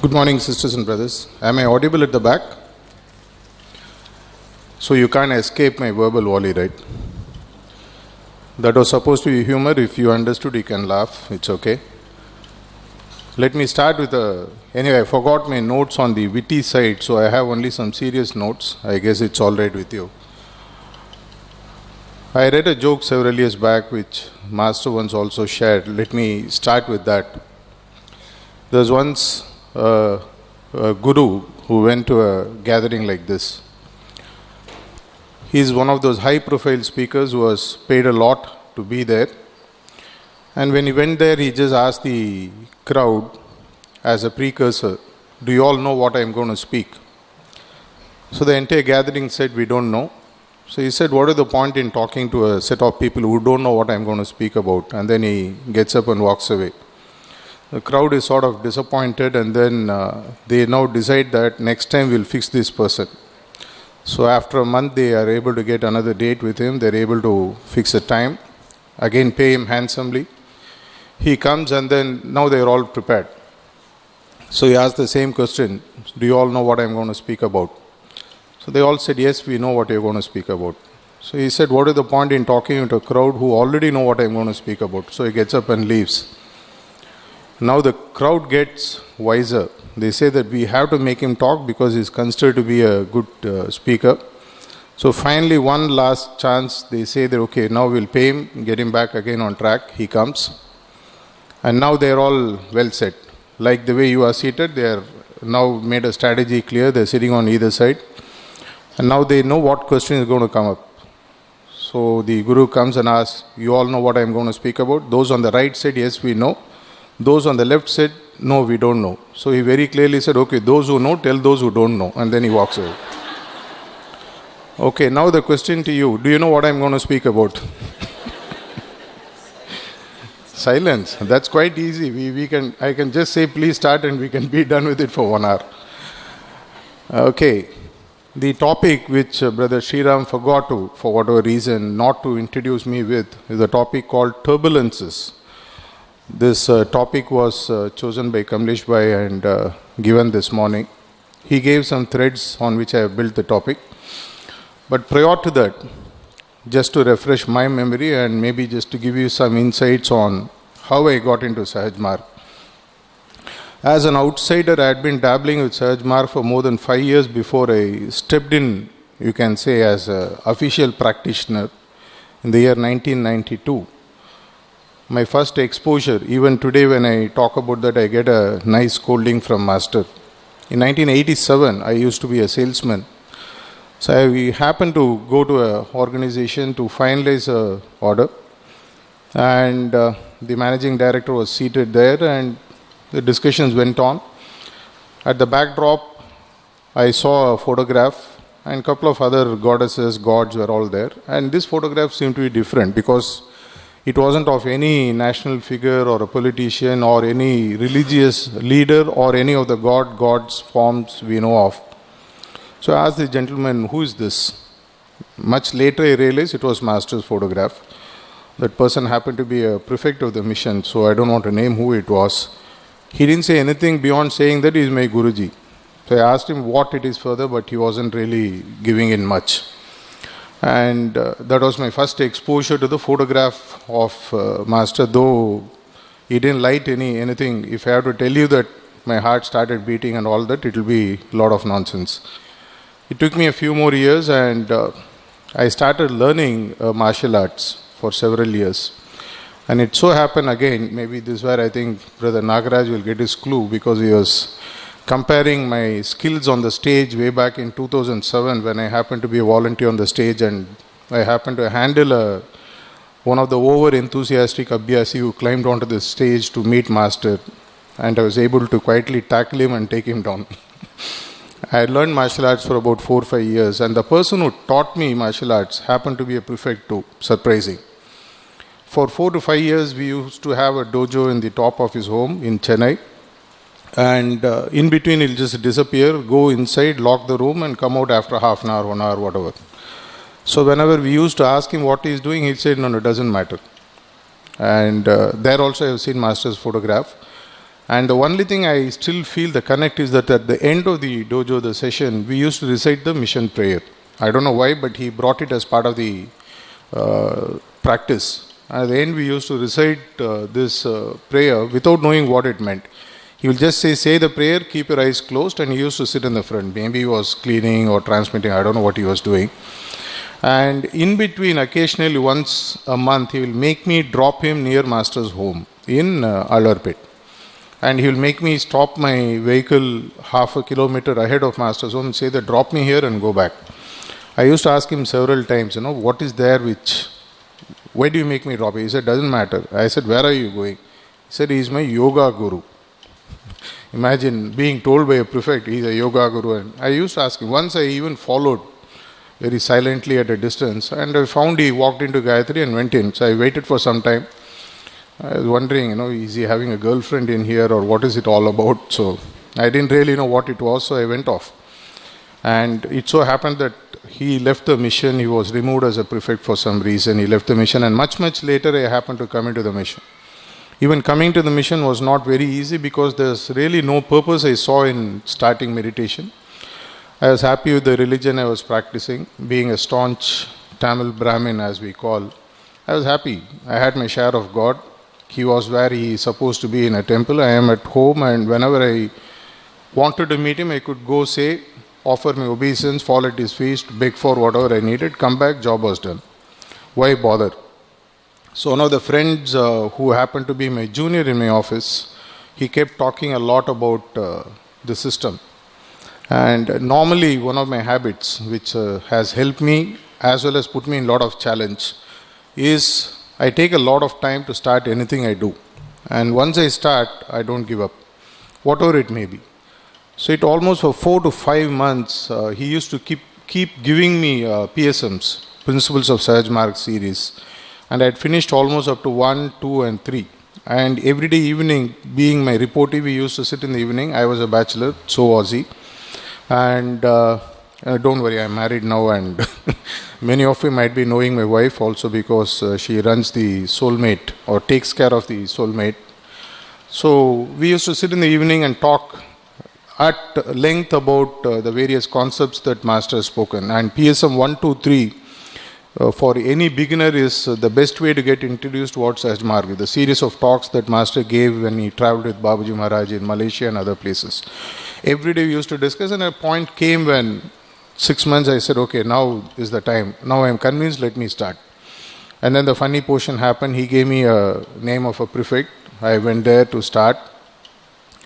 Good morning, sisters and brothers. Am I audible at the back? So you can't escape my verbal volley, right? That was supposed to be humor. If you understood, you can laugh. It's okay. Let me start with Anyway, I forgot my notes on the witty side, so I have only some serious notes. I guess it's all right with you. I read a joke several years back, which Master once also shared. Let me start with that. There was once a guru who went to a gathering like this. He's one of those high-profile speakers who was paid a lot to be there. And when he went there, he just asked the crowd as a precursor, "Do you all know what I'm going to speak?" So the entire gathering said, "We don't know." So he said, "What is the point in talking to a set of people who don't know what I'm going to speak about?" And then he gets up and walks away. The crowd is sort of disappointed, and then they now decide that next time we'll fix this person. So after a month, they are able to get another date with him. They're able to fix a time, again pay him handsomely. He comes, and then now they're all prepared. So he asked the same question, "Do you all know what I'm going to speak about?" So they all said, "Yes, we know what you're going to speak about." So he said, "What is the point in talking to a crowd who already know what I'm going to speak about?" So he gets up and leaves. Now the crowd gets wiser. They say that we have to make him talk because he's considered to be a good speaker. So finally, one last chance, they say that, okay, now we'll pay him, get him back again on track. He comes. And now they're all well set. Like the way you are seated, they are now made a strategy clear. They're sitting on either side. And now they know what question is going to come up. So the guru comes and asks, "You all know what I'm going to speak about?" Those on the right said, "Yes, we know." Those on the left said, "No, we don't know." So he very clearly said, "Okay, those who know, tell those who don't know." And then he walks away. Okay, now the question to you, do you know what I'm going to speak about? Silence. That's quite easy. I can just say, "Please start," and we can be done with it for 1 hour. Okay. The topic which Brother Sriram forgot to, for whatever reason, not to introduce me with, is a topic called turbulences. This topic was chosen by Kamlesh Bhai and given this morning. He gave some threads on which I have built the topic. But prior to that, just to refresh my memory and maybe just to give you some insights on how I got into Sahaj Marg. As an outsider, I had been dabbling with Sahaj Marg for more than 5 years before I stepped in, you can say, as an official practitioner in the year 1992. My first exposure, even today when I talk about that, I get a nice scolding from Master. In 1987, I used to be a salesman. So I happened to go to an organization to finalize an order. And the managing director was seated there and the discussions went on. At the backdrop, I saw a photograph and a couple of other goddesses, gods were all there. And this photograph seemed to be different because it wasn't of any national figure or a politician or any religious leader or any of the gods forms we know of. So I asked the gentleman, "Who is this?" Much later I realized it was Master's photograph. That person happened to be a prefect of the mission, so I don't want to name who it was. He didn't say anything beyond saying that he is my Guruji. So I asked him what it is further, but he wasn't really giving in much. And that was my first exposure to the photograph of Master, though he didn't light anything. If I have to tell you that my heart started beating and all that, it will be a lot of nonsense. It took me a few more years and I started learning martial arts for several years. And it so happened again, maybe this is where I think Brother Nagaraj will get his clue, because he was comparing my skills on the stage way back in 2007 when I happened to be a volunteer on the stage and I happened to handle one of the over-enthusiastic Abhyasi who climbed onto the stage to meet Master, and I was able to quietly tackle him and take him down. I had learned martial arts for about 4 or 5 years, and the person who taught me martial arts happened to be a prefect too, surprising. For 4 to 5 years, we used to have a dojo in the top of his home in Chennai. And in between, he'll just disappear, go inside, lock the room, and come out after half an hour, 1 hour, whatever. So whenever we used to ask him what he's doing, he'd say, "No, it doesn't matter." And there also I have seen Master's photograph. And the only thing I still feel the connect is that at the end of the dojo, the session, we used to recite the mission prayer. I don't know why, but he brought it as part of the practice. At the end, we used to recite this prayer without knowing what it meant. He will just say the prayer, keep your eyes closed, and he used to sit in the front. Maybe he was cleaning or transmitting, I don't know what he was doing. And in between, occasionally once a month, he will make me drop him near Master's home in Alarpet. And he will make me stop my vehicle half a kilometer ahead of Master's home and say that drop me here and go back. I used to ask him several times, what is there why do you make me drop it? He said, doesn't matter. I said, where are you going? He said, he is my yoga guru. Imagine being told by a prefect, he is a yoga guru. And I used to ask him. Once I even followed very silently at a distance, and I found he walked into Gayatri and went in. So I waited for some time. I was wondering, is he having a girlfriend in here or what is it all about? So I didn't really know what it was, so I went off. And it so happened that he left the mission. He was removed as a prefect for some reason. He left the mission, and much later I happened to come into the mission. Even coming to the mission was not very easy because there's really no purpose I saw in starting meditation. I was happy with the religion I was practicing, being a staunch Tamil Brahmin as we call. I was happy. I had my share of God. He was where he is supposed to be in a temple. I am at home, and whenever I wanted to meet him, I could go say, offer my obeisance, fall at his feet, beg for whatever I needed, come back, job was done. Why bother? So one of the friends who happened to be my junior in my office, he kept talking a lot about the system. And normally one of my habits, which has helped me as well as put me in a lot of challenge, is I take a lot of time to start anything I do. And once I start, I don't give up, whatever it may be. So it almost for 4 to 5 months, he used to keep giving me PSMs, Principles of Sahaj Marg series. And I had finished almost up to 1, 2 and 3. And every day evening, being my reportee, we used to sit in the evening. I was a bachelor, so was he. And don't worry, I'm married now, and many of you might be knowing my wife also because she runs the Soulmate or takes care of the Soulmate. So we used to sit in the evening and talk at length about the various concepts that Master has spoken. And PSM 1, 2, 3 for any beginner is the best way to get introduced towards Sahaj Marg. The series of talks that Master gave when he traveled with Babaji Maharaj in Malaysia and other places. Every day we used to discuss, and a point came when 6 months I said, okay, now is the time. Now I am convinced, let me start. And then the funny portion happened. He gave me a name of a prefect. I went there to start.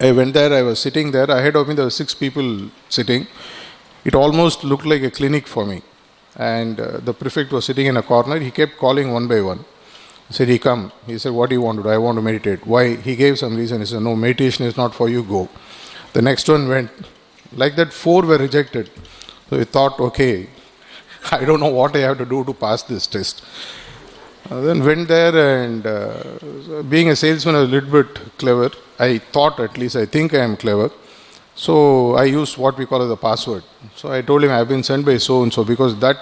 I went there, I was sitting there. Ahead of me, there were 6 people sitting. It almost looked like a clinic for me. And the prefect was sitting in a corner. He kept calling one by one. He said, he come. He said, what do you want to do? I want to meditate. Why? He gave some reason. He said, no, meditation is not for you, go. The next one went. Like that, 4 were rejected. So we thought, okay, I don't know what I have to do to pass this test. Then went there, and being a salesman, I was a little bit clever. I thought, at least I think I am clever. So I used what we call as the password. So I told him I have been sent by so-and-so, because that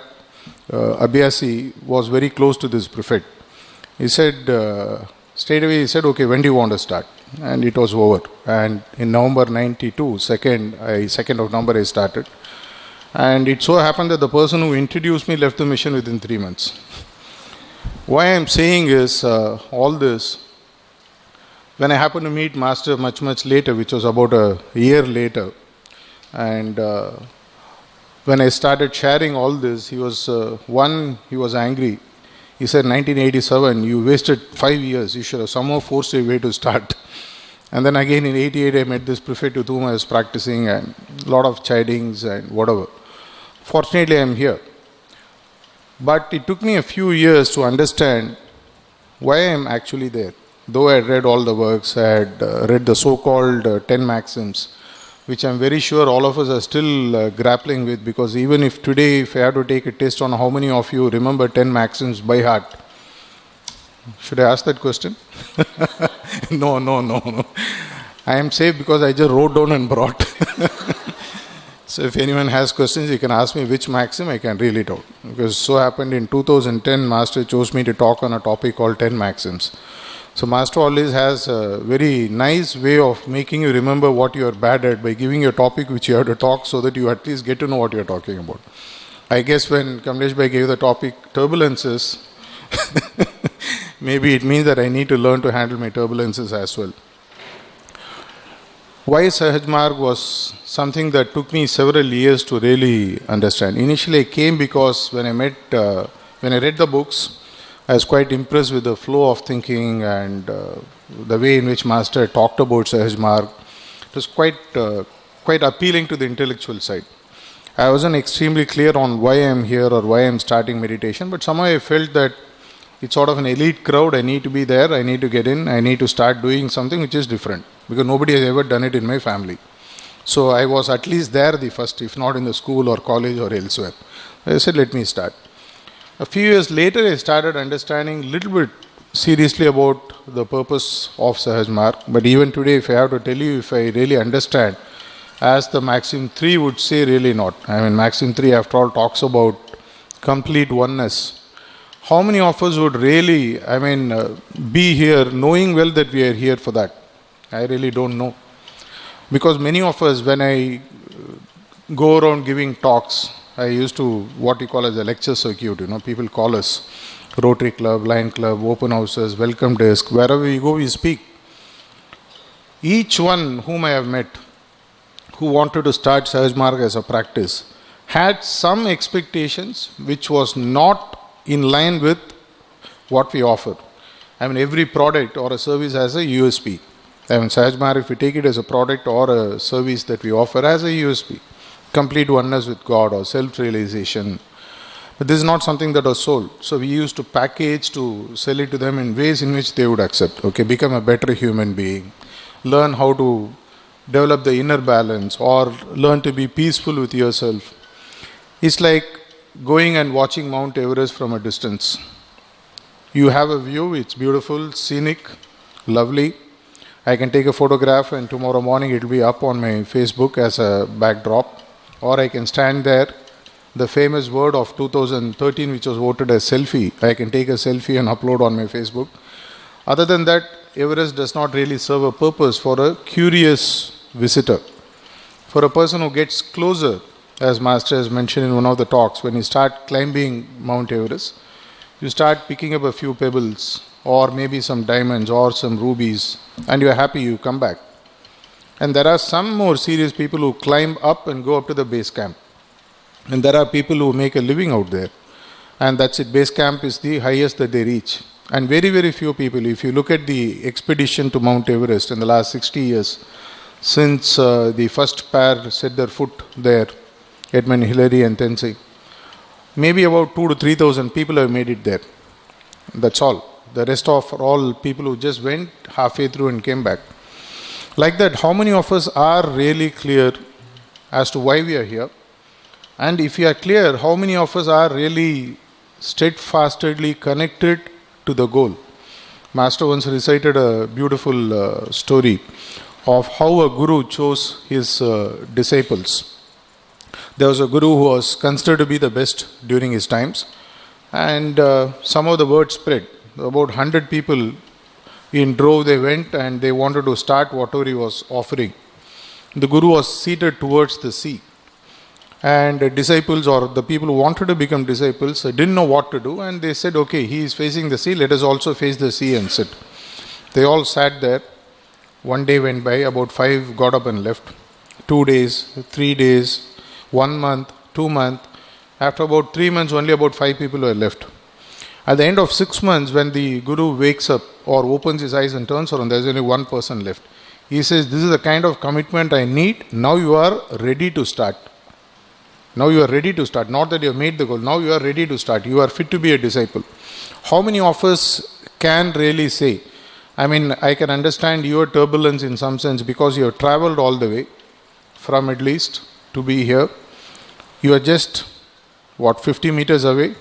Abhyasi was very close to this prefect. He said, straight away he said, okay, when do you want to start? And it was over. And in November 92, 2nd of November I started. And it so happened that the person who introduced me left the mission within 3 months. Why I am saying is all this, when I happened to meet Master much later, which was about a year later, and when I started sharing all this, he was angry. He said, 1987, you wasted 5 years. You should have somehow forced your way to start. And then again in 88, I met this prefect with whom I was practicing, and a lot of chidings and whatever. Fortunately, I am here. But it took me a few years to understand why I am actually there. Though I had read all the works, I had read the so-called 10 maxims, which I am very sure all of us are still grappling with, because even if today, if I had to take a test on how many of you remember 10 maxims by heart, should I ask that question? No. I am safe because I just wrote down and brought. So if anyone has questions, you can ask me which maxim, I can reel it out. Because so happened in 2010, Master chose me to talk on a topic called 10 maxims. So Master always has a very nice way of making you remember what you are bad at by giving you a topic which you have to talk so that you at least get to know what you are talking about. I guess when Kamlesh Bhai gave the topic turbulences, maybe it means that I need to learn to handle my turbulences as well. Why Sahaj Marg was something that took me several years to really understand. Initially I came because when I read the books, I was quite impressed with the flow of thinking and the way in which Master talked about Sahaj Marg. It was quite appealing to the intellectual side. I wasn't extremely clear on why I am here or why I am starting meditation, but somehow I felt that it's sort of an elite crowd. I need to be there. I need to get in. I need to start doing something which is different because nobody has ever done it in my family. So I was at least there the first, if not in the school or college or elsewhere. I said, let me start. A few years later, I started understanding a little bit seriously about the purpose of Sahaj Marg. But even today, if I have to tell you, if I really understand, as the Maxim 3 would say, really not. I mean, Maxim 3, after all, talks about complete oneness. How many of us would really, be here knowing well that we are here for that? I really don't know. Because many of us, when I go around giving talks, I used to what we call as a lecture circuit. People call us Rotary Club, Lion Club, open houses, welcome desk. Wherever we go, we speak. Each one whom I have met, who wanted to start Sahaj Marg as a practice, had some expectations which was not in line with what we offer. Every product or a service has a USP. Sahaj Marg, if we take it as a product or a service that we offer, has a USP. Complete oneness with God or self-realization. But this is not something that was sold. So we used to package to sell it to them in ways in which they would accept. Okay, become a better human being. Learn how to develop the inner balance or learn to be peaceful with yourself. It's like going and watching Mount Everest from a distance. You have a view, it's beautiful, scenic, lovely. I can take a photograph and tomorrow morning it will be up on my Facebook as a backdrop. Or I can stand there, the famous word of 2013 which was voted as selfie. I can take a selfie and upload on my Facebook. Other than that, Everest does not really serve a purpose for a curious visitor. For a person who gets closer, as Master has mentioned in one of the talks, when you start climbing Mount Everest, you start picking up a few pebbles or maybe some diamonds or some rubies and you are happy, you come back. And there are some more serious people who climb up and go up to the base camp. And there are people who make a living out there. And that's it, base camp is the highest that they reach. And very, very few people, if you look at the expedition to Mount Everest in the last 60 years, since the first pair set their foot there, Edmund Hillary and Tenzing, maybe about 2,000 to 3,000 people have made it there. That's all. The rest of all people who just went halfway through and came back. Like that, how many of us are really clear as to why we are here? And if we are clear, how many of us are really steadfastly connected to the goal? Master once recited a beautiful story of how a guru chose his disciples. There was a guru who was considered to be the best during his times, and somehow the word spread. About 100 people in drove they went and they wanted to start whatever he was offering. The guru was seated towards the sea, and the disciples or the people who wanted to become disciples didn't know what to do, and they said, okay, he is facing the sea, let us also face the sea and sit. They all sat there. One day went by, about 5 got up and left. 2 days, 3 days, 1 month, 2 months. After about 3 months, only about 5 people were left. At the end of 6 months, when the guru wakes up or opens his eyes and turns around, there is only 1 person left. He says, this is the kind of commitment I need. Now you are ready to start. Now you are ready to start. Not that you have made the goal. Now you are ready to start. You are fit to be a disciple. How many of us can really say, I can understand your turbulence in some sense because you have traveled all the way from Middle East to be here. You are just, 50 meters away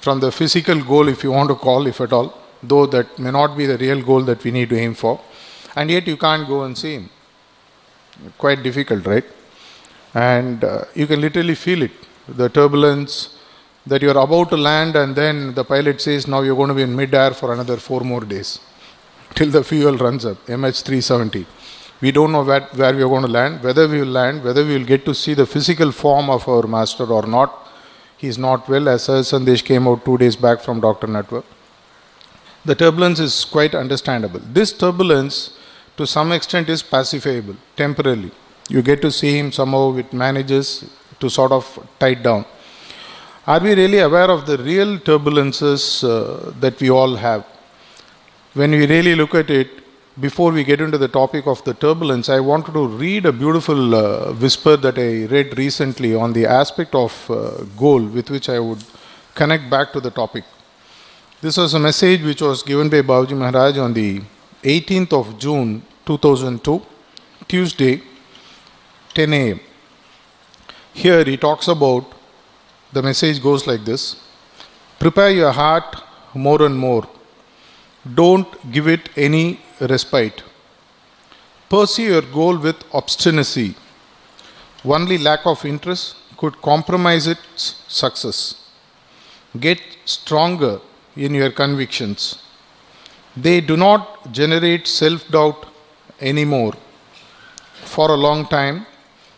from the physical goal, if you want to call, if at all, though that may not be the real goal that we need to aim for. And yet you can't go and see him. Quite difficult, right? And you can literally feel it. The turbulence that you are about to land and then the pilot says, now you're going to be in mid-air for another 4 more days. till the fuel runs up, MH370. We don't know where we are going to land, whether we will land, whether we will get to see the physical form of our master or not. He is not well, as Sir Sandesh came out 2 days back from Dr. Natwar. The turbulence is quite understandable. This turbulence, to some extent, is pacifiable, temporarily. You get to see him somehow, it manages to sort of tide down. Are we really aware of the real turbulences that we all have? When we really look at it, before we get into the topic of the turbulence, I wanted to read a beautiful whisper that I read recently on the aspect of goal, with which I would connect back to the topic. This was a message which was given by Babaji Maharaj on the 18th of June 2002, Tuesday, 10 a.m. Here he talks about, the message goes like this: prepare your heart more and more. Don't give it any respite. Pursue your goal with obstinacy. Only lack of interest could compromise its success. Get stronger in your convictions. They do not generate self-doubt anymore. For a long time,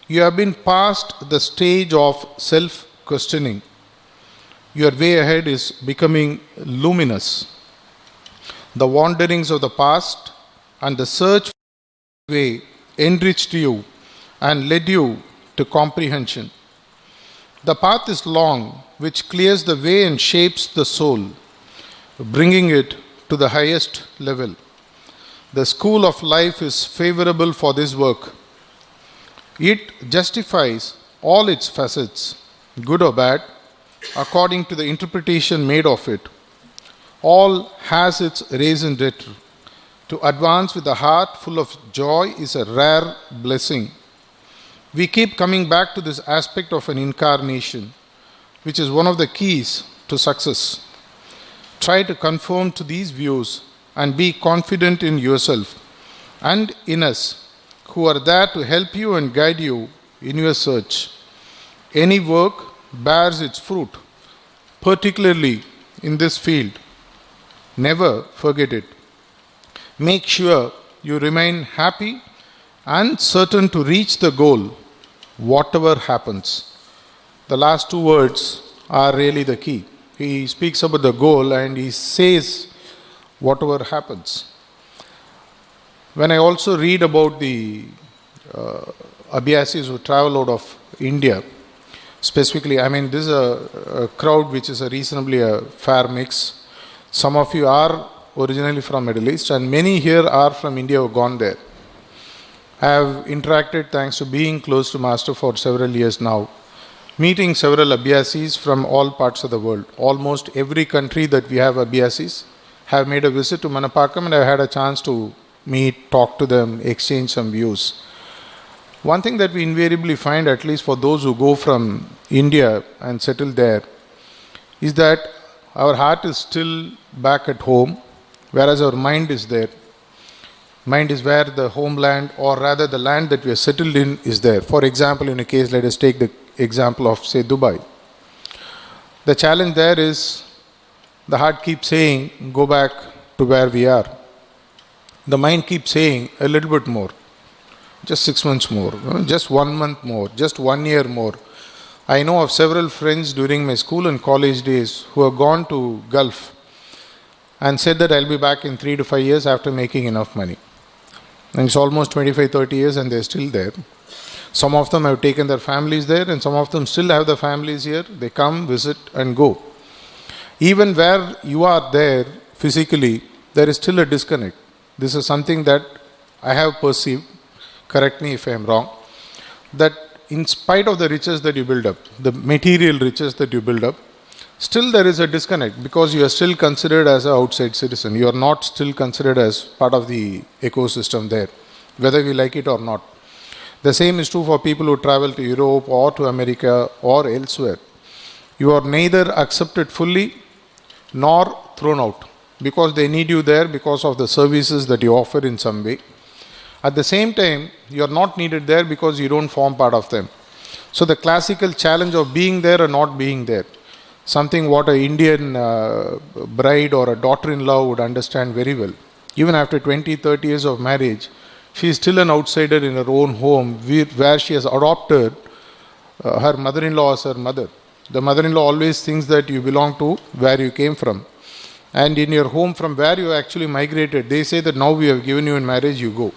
you have been past the stage of self-questioning. Your way ahead is becoming luminous. The wanderings of the past and the search for the way enriched you and led you to comprehension. The path is long, which clears the way and shapes the soul, bringing it to the highest level. The school of life is favorable for this work. It justifies all its facets, good or bad, according to the interpretation made of it. All has its raison d'etre. To advance with a heart full of joy is a rare blessing. We keep coming back to this aspect of an incarnation, which is one of the keys to success. Try to conform to these views and be confident in yourself and in us, who are there to help you and guide you in your search. Any work bears its fruit, particularly in this field. Never forget it. Make sure you remain happy and certain to reach the goal, whatever happens. The last two words are really the key. He speaks about the goal and he says, whatever happens. When I also read about the Abhyasis who travel out of India, specifically, this is a crowd which is a reasonably fair mix. Some of you are originally from Middle East and many here are from India who have gone there. I have interacted, thanks to being close to Master for several years now, meeting several Abhyasis from all parts of the world. Almost every country that we have Abhyasis have made a visit to Manapakkam, and I had a chance to meet, talk to them, exchange some views. One thing that we invariably find, at least for those who go from India and settle there, is that our heart is still back at home, whereas our mind is there. Mind is where the homeland, or rather the land that we are settled in, is there. For example, in a case, let us take the example of, say, Dubai. The challenge there is, the heart keeps saying, go back to where we are. The mind keeps saying, a little bit more. Just 6 months more, just 1 month more, just 1 year more. I know of several friends during my school and college days who have gone to Gulf and said that I'll be back in 3 to 5 years after making enough money. And it's almost 25-30 years and they're still there. Some of them have taken their families there and some of them still have the families here. They come, visit and go. Even where you are there physically, there is still a disconnect. This is something that I have perceived, correct me if I am wrong, that in spite of the riches that you build up, the material riches that you build up, still there is a disconnect because you are still considered as an outside citizen. You are not still considered as part of the ecosystem there, whether we like it or not. The same is true for people who travel to Europe or to America or elsewhere. You are neither accepted fully nor thrown out because they need you there because of the services that you offer in some way. At the same time, you are not needed there because you don't form part of them. So the classical challenge of being there or not being there, something what an Indian bride or a daughter-in-law would understand very well. Even after 20, 30 years of marriage, she is still an outsider in her own home where she has adopted her mother-in-law as her mother. The mother-in-law always thinks that you belong to where you came from. And in your home from where you actually migrated, they say that now we have given you in marriage, you go.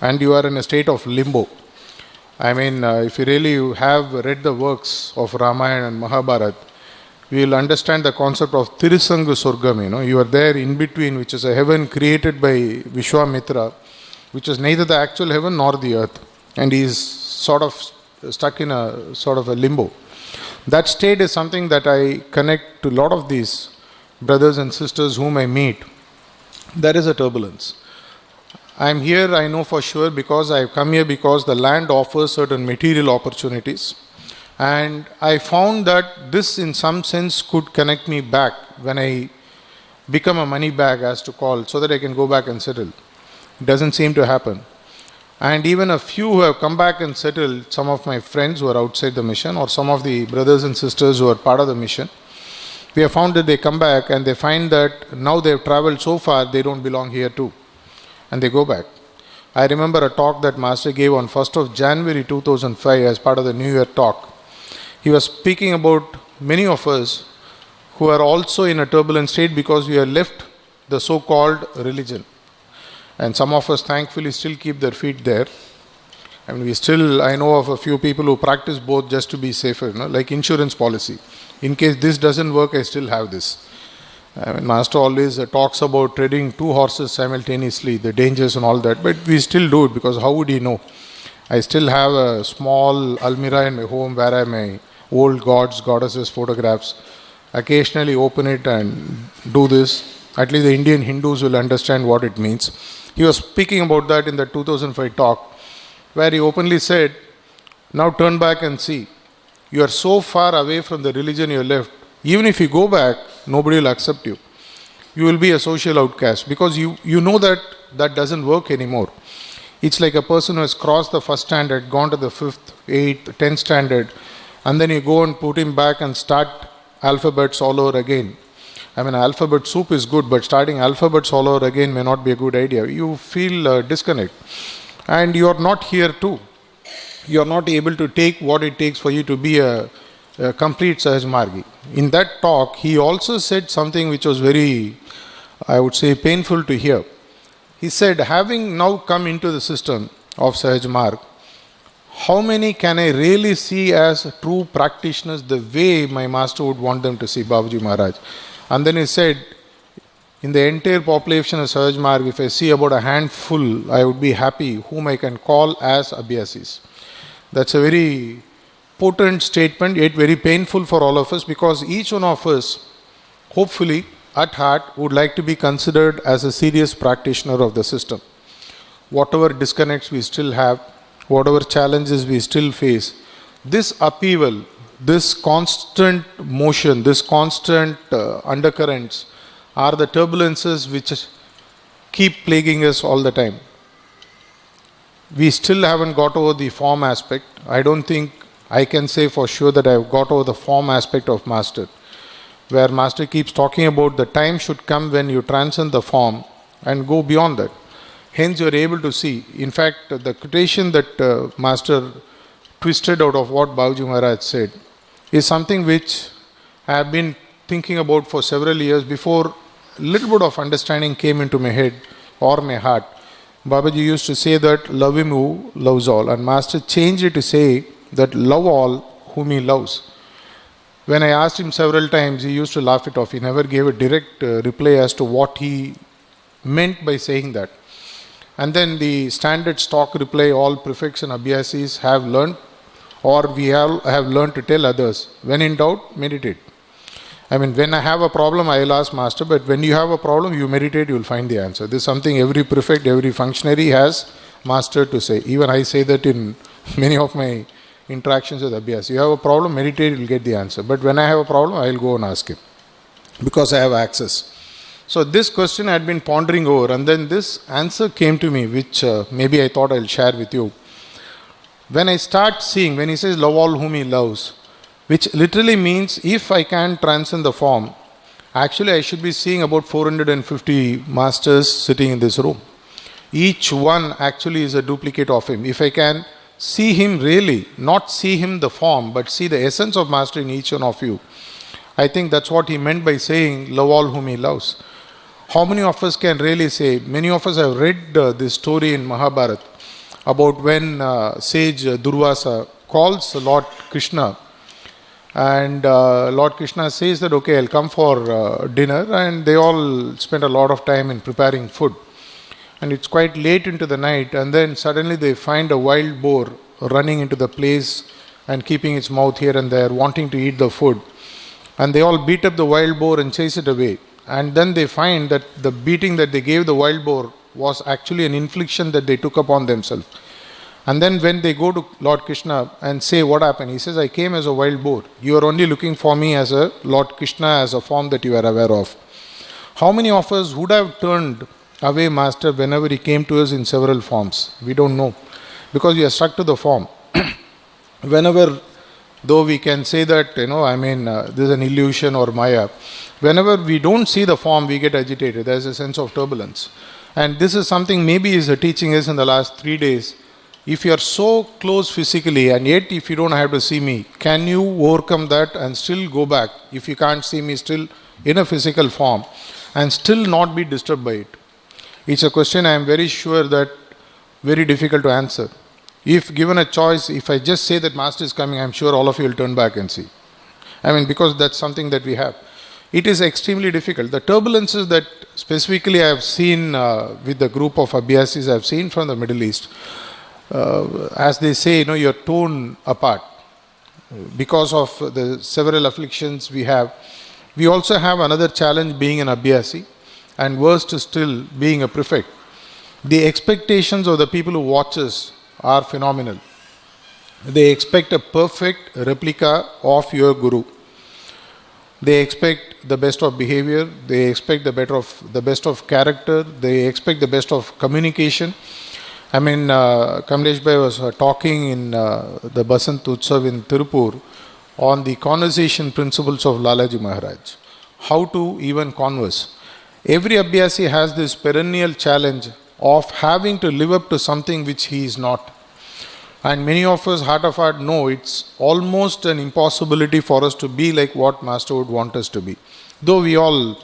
And you are in a state of limbo. I mean, if you really have read the works of Ramayana and Mahabharata, we will understand the concept of Tirisanga Surgam. You are there in between, which is a heaven created by Vishwamitra, which is neither the actual heaven nor the earth. And he is sort of stuck in a sort of a limbo. That state is something that I connect to a lot of these brothers and sisters whom I meet. There is a turbulence. I am here, I know for sure, because I have come here because the land offers certain material opportunities. And I found that this in some sense could connect me back when I become a money bag, as to call, so that I can go back and settle. It doesn't seem to happen. And even a few who have come back and settled, some of my friends who are outside the mission, or some of the brothers and sisters who are part of the mission, we have found that they come back and they find that now they have traveled so far, they don't belong here too. And they go back. I remember a talk that Master gave on 1st of January 2005 as part of the New Year talk. He was speaking about many of us who are also in a turbulent state because we have left the so-called religion. And some of us thankfully still keep their feet there. I mean, I know of a few people who practice both just to be safer, like insurance policy. In case this doesn't work, I still have this. I mean, Master always talks about treading two horses simultaneously, the dangers and all that, but we still do it because how would he know? I still have a small almirah in my home where I have my old gods, goddesses photographs. Occasionally open it and do this. At least the Indian Hindus will understand what it means. He was speaking about that in the 2005 talk, where he openly said, now turn back and see. You are so far away from the religion you left. Even if you go back, nobody will accept you. You will be a social outcast because you know that doesn't work anymore. It's like a person who has crossed the first standard, gone to the 5th, 8th, 10th standard, and then you go and put him back and start alphabets all over again. I mean, alphabet soup is good, but starting alphabets all over again may not be a good idea. You feel disconnect. And you are not here too. You are not able to take what it takes for you to be a complete Sahaj Margi. In that talk, he also said something which was very, I would say, painful to hear. He said, having now come into the system of Sahaj Marg, how many can I really see as true practitioners the way my master would want them to see, Babaji Maharaj? And then he said, in the entire population of Sahaj Marg, if I see about a handful, I would be happy, whom I can call as Abhyasis. That's a very potent statement, yet very painful for all of us, because each one of us, hopefully, at heart, would like to be considered as a serious practitioner of the system. Whatever disconnects we still have, whatever challenges we still face, this upheaval, this constant motion, this constant undercurrents are the turbulences which keep plaguing us all the time. We still haven't got over the form aspect. I don't think I can say for sure that I've got over the form aspect of Master, where Master keeps talking about the time should come when you transcend the form and go beyond that. Hence you are able to see. In fact, the quotation that Master twisted out of what Babaji Maharaj said is something which I have been thinking about for several years before a little bit of understanding came into my head or my heart. Babaji used to say that love him who loves all, and Master changed it to say that love all whom he loves. When I asked him several times, he used to laugh it off. He never gave a direct reply as to what he meant by saying that. And then the standard stock reply all prefects and abhyasis have learned, or we have learned to tell others, when in doubt, meditate. I mean, when I have a problem, I will ask Master, but when you have a problem, you meditate, you will find the answer. This is something every prefect, every functionary has Master to say. Even I say that in many of my interactions with Abhyas. You have a problem, meditate, you will get the answer. But when I have a problem, I will go and ask him, because I have access. So this question I had been pondering over, and then this answer came to me, which maybe I thought I will share with you. When I start seeing, when he says, love all whom he loves, which literally means if I can transcend the form, Actually, I should be seeing about 450 masters sitting in this room. Each one actually is a duplicate of him. If I can see him really, not see him the form, but see the essence of master in each one of you, I think that's what he meant by saying, love all whom he loves. How many of us can really say, many of us have read this story in Mahabharata about when sage Durvasa calls Lord Krishna, and Lord Krishna says that, okay, I'll come for dinner, and they all spend a lot of time in preparing food. And it's quite late into the night, and then suddenly they find a wild boar running into the place and keeping its mouth here and there, wanting to eat the food. And they all beat up the wild boar and chase it away. And then they find that the beating that they gave the wild boar was actually an infliction that they took upon themselves. And then when they go to Lord Krishna and say, what happened? He says, I came as a wild boar. You are only looking for me as a Lord Krishna, as a form that you are aware of. How many of us would have turned away Master whenever he came to us in several forms? We don't know, because we are stuck to the form. Whenever, though we can say that, this is an illusion or Maya, whenever we don't see the form, we get agitated. There's a sense of turbulence. And this is something maybe is teaching us in the last 3 days. If you are so close physically, and yet if you don't have to see me, can you overcome that and still go back, if you can't see me still in a physical form, and still not be disturbed by it? It's a question I am very sure that very difficult to answer. If given a choice, if I just say that Master is coming, I'm sure all of you will turn back and see. Because that's something that we have. It is extremely difficult. The turbulences that specifically I have seen with the group of Abhyasis I have seen from the Middle East, as they say, you're torn apart because of the several afflictions we have. We also have another challenge being an Abhyasi, and worse still being a prefect. The expectations of the people who watch us are phenomenal. They expect a perfect replica of your Guru. They expect the best of behavior, they expect the best of character, they expect the best of communication. Kamlesh Bhai was talking in the Basant Utsav in Tirupur on the conversation principles of Lalaji Maharaj. How to even converse. Every Abhyasi has this perennial challenge of having to live up to something which he is not. And many of us, heart of heart, know it's almost an impossibility for us to be like what Master would want us to be. Though we all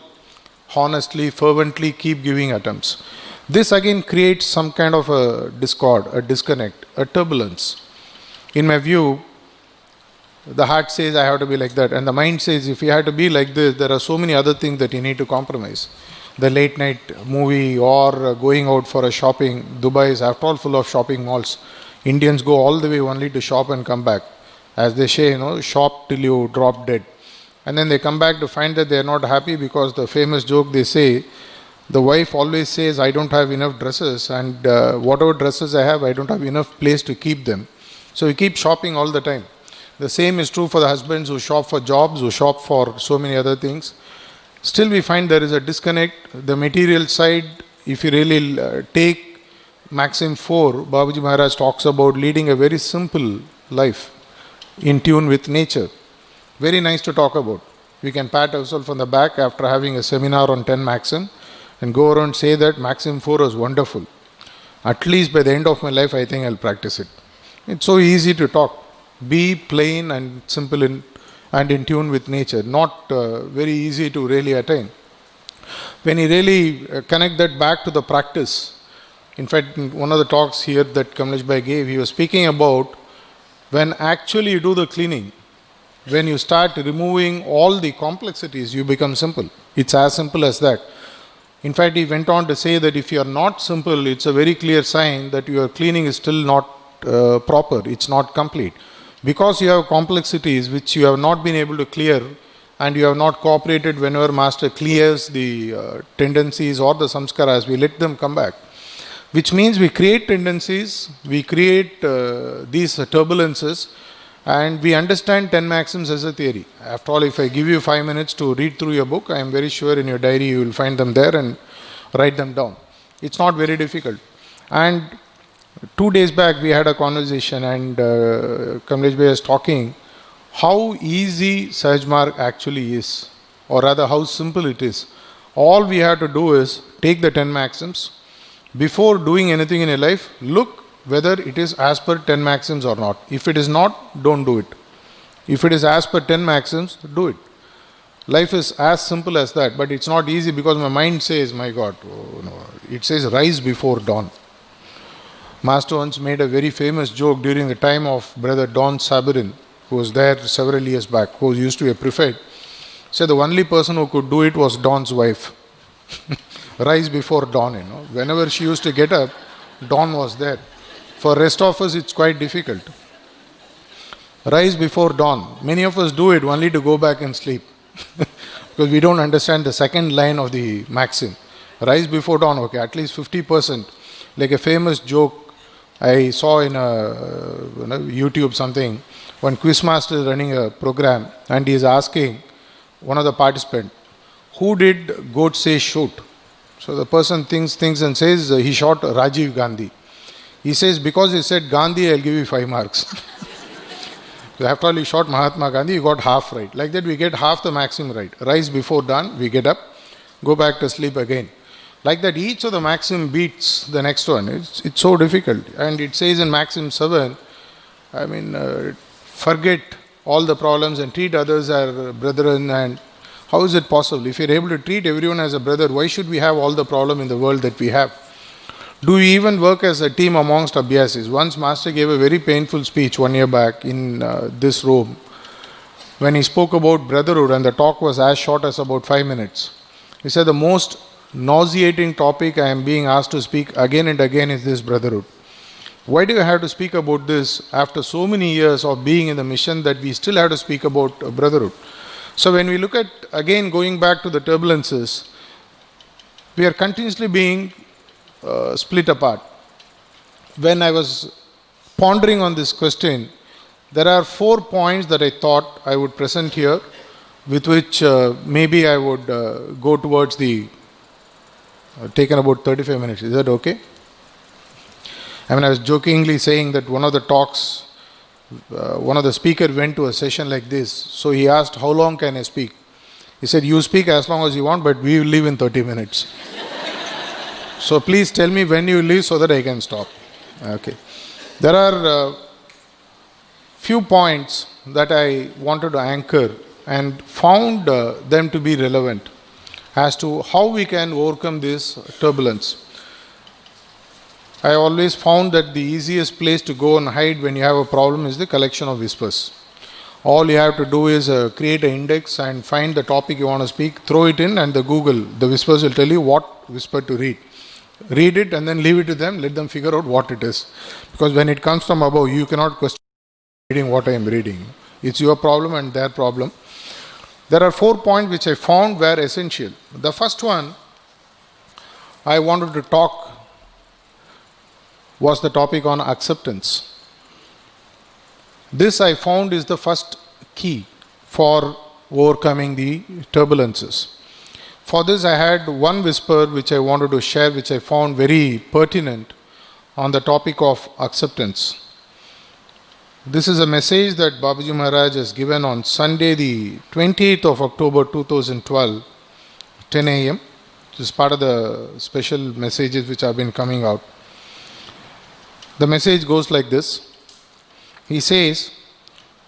honestly, fervently keep giving attempts. This again creates some kind of a discord, a disconnect, a turbulence. In my view, the heart says I have to be like that, and the mind says if you have to be like this, there are so many other things that you need to compromise. The late night movie or going out for a shopping. Dubai is after all full of shopping malls. Indians go all the way only to shop and come back. As they say, shop till you drop dead. And then they come back to find that they are not happy because the famous joke they say, the wife always says, I don't have enough dresses, and whatever dresses I have, I don't have enough place to keep them. So we keep shopping all the time. The same is true for the husbands who shop for jobs, who shop for so many other things. Still we find there is a disconnect. The material side, if you really take Maxim 4, Babaji Maharaj talks about leading a very simple life in tune with nature. Very nice to talk about. We can pat ourselves on the back after having a seminar on 10 Maxim and go around and say that Maxim 4 was wonderful. At least by the end of my life, I think I'll practice it. It's so easy to talk. Be plain and simple and in tune with nature. Not very easy to really attain. When you really connect that back to the practice, in fact, in one of the talks here that Kamlesh Bhai gave, he was speaking about when actually you do the cleaning, when you start removing all the complexities, you become simple. It's as simple as that. In fact, he went on to say that if you are not simple, it's a very clear sign that your cleaning is still not proper, it's not complete. Because you have complexities which you have not been able to clear, and you have not cooperated whenever Master clears the tendencies or the samskaras, we let them come back. Which means we create tendencies, we create these turbulences, and we understand 10 maxims as a theory. After all, if I give you 5 minutes to read through your book, I am very sure in your diary you will find them there and write them down. It's not very difficult. And 2 days back we had a conversation, and Kamlesh Bhai was talking how easy Sahaj Marg actually is. or rather how simple it is. All we have to do is take the 10 maxims. Before doing anything in your life, look whether it is as per 10 maxims or not. If it is not, don't do it. If it is as per 10 maxims, do it. Life is as simple as that, but it's not easy because my mind says, my God, oh no. It says rise before dawn. Master once made a very famous joke during the time of Brother Don Sabirin, who was there several years back, who used to be a prefect. Said the only person who could do it was Don's wife. Rise before dawn, Whenever she used to get up, dawn was there. For rest of us, it's quite difficult. Rise before dawn. Many of us do it only to go back and sleep. Because we don't understand the second line of the maxim. Rise before dawn, okay, at least 50%. Like a famous joke I saw in YouTube something. One quizmaster is running a program and he is asking one of the participants, who did God say shoot? So the person thinks and says he shot Rajiv Gandhi. He says, because he said Gandhi, I'll give you 5 marks. So after all, he shot Mahatma Gandhi, he got half right. Like that, we get half the maxim right. Rise before dawn, we get up, go back to sleep again. Like that, each of the maxim beats the next one. It's so difficult. And it says in Maxim 7, forget all the problems and treat others as brethren. And how is it possible? If you're able to treat everyone as a brother, why should we have all the problem in the world that we have? Do we even work as a team amongst Abhyasis? Once Master gave a very painful speech 1 year back in this room when he spoke about brotherhood, and the talk was as short as about 5 minutes. He said the most nauseating topic I am being asked to speak again and again is this brotherhood. Why do I have to speak about this after so many years of being in the mission that we still have to speak about brotherhood? So when we look at, again going back to the turbulences, we are continuously being split apart. When I was pondering on this question, there are 4 points that I thought I would present here, with which maybe I would go towards the taken about 35 minutes. Is that okay? I was jokingly saying that one of the talks, one of the speakers went to a session like this. So he asked, how long can I speak? He said, you speak as long as you want, but we will leave in 30 minutes. So please tell me when you leave so that I can stop. Okay. There are few points that I wanted to anchor and found them to be relevant as to how we can overcome this turbulence. I always found that the easiest place to go and hide when you have a problem is the collection of whispers. All you have to do is create an index and find the topic you want to speak, throw it in, and the whispers will tell you what whisper to read. Read it and then leave it to them, let them figure out what it is. Because when it comes from above, you cannot question reading what I am reading. It's your problem and their problem. There are 4 points which I found were essential. The first one I wanted to talk was the topic on acceptance. This I found is the first key for overcoming the turbulences. For this I had one whisper which I wanted to share, which I found very pertinent on the topic of acceptance. This is a message that Babaji Maharaj has given on Sunday, the 28th of October 2012, 10 a.m. This is part of the special messages which have been coming out. The message goes like this. He says,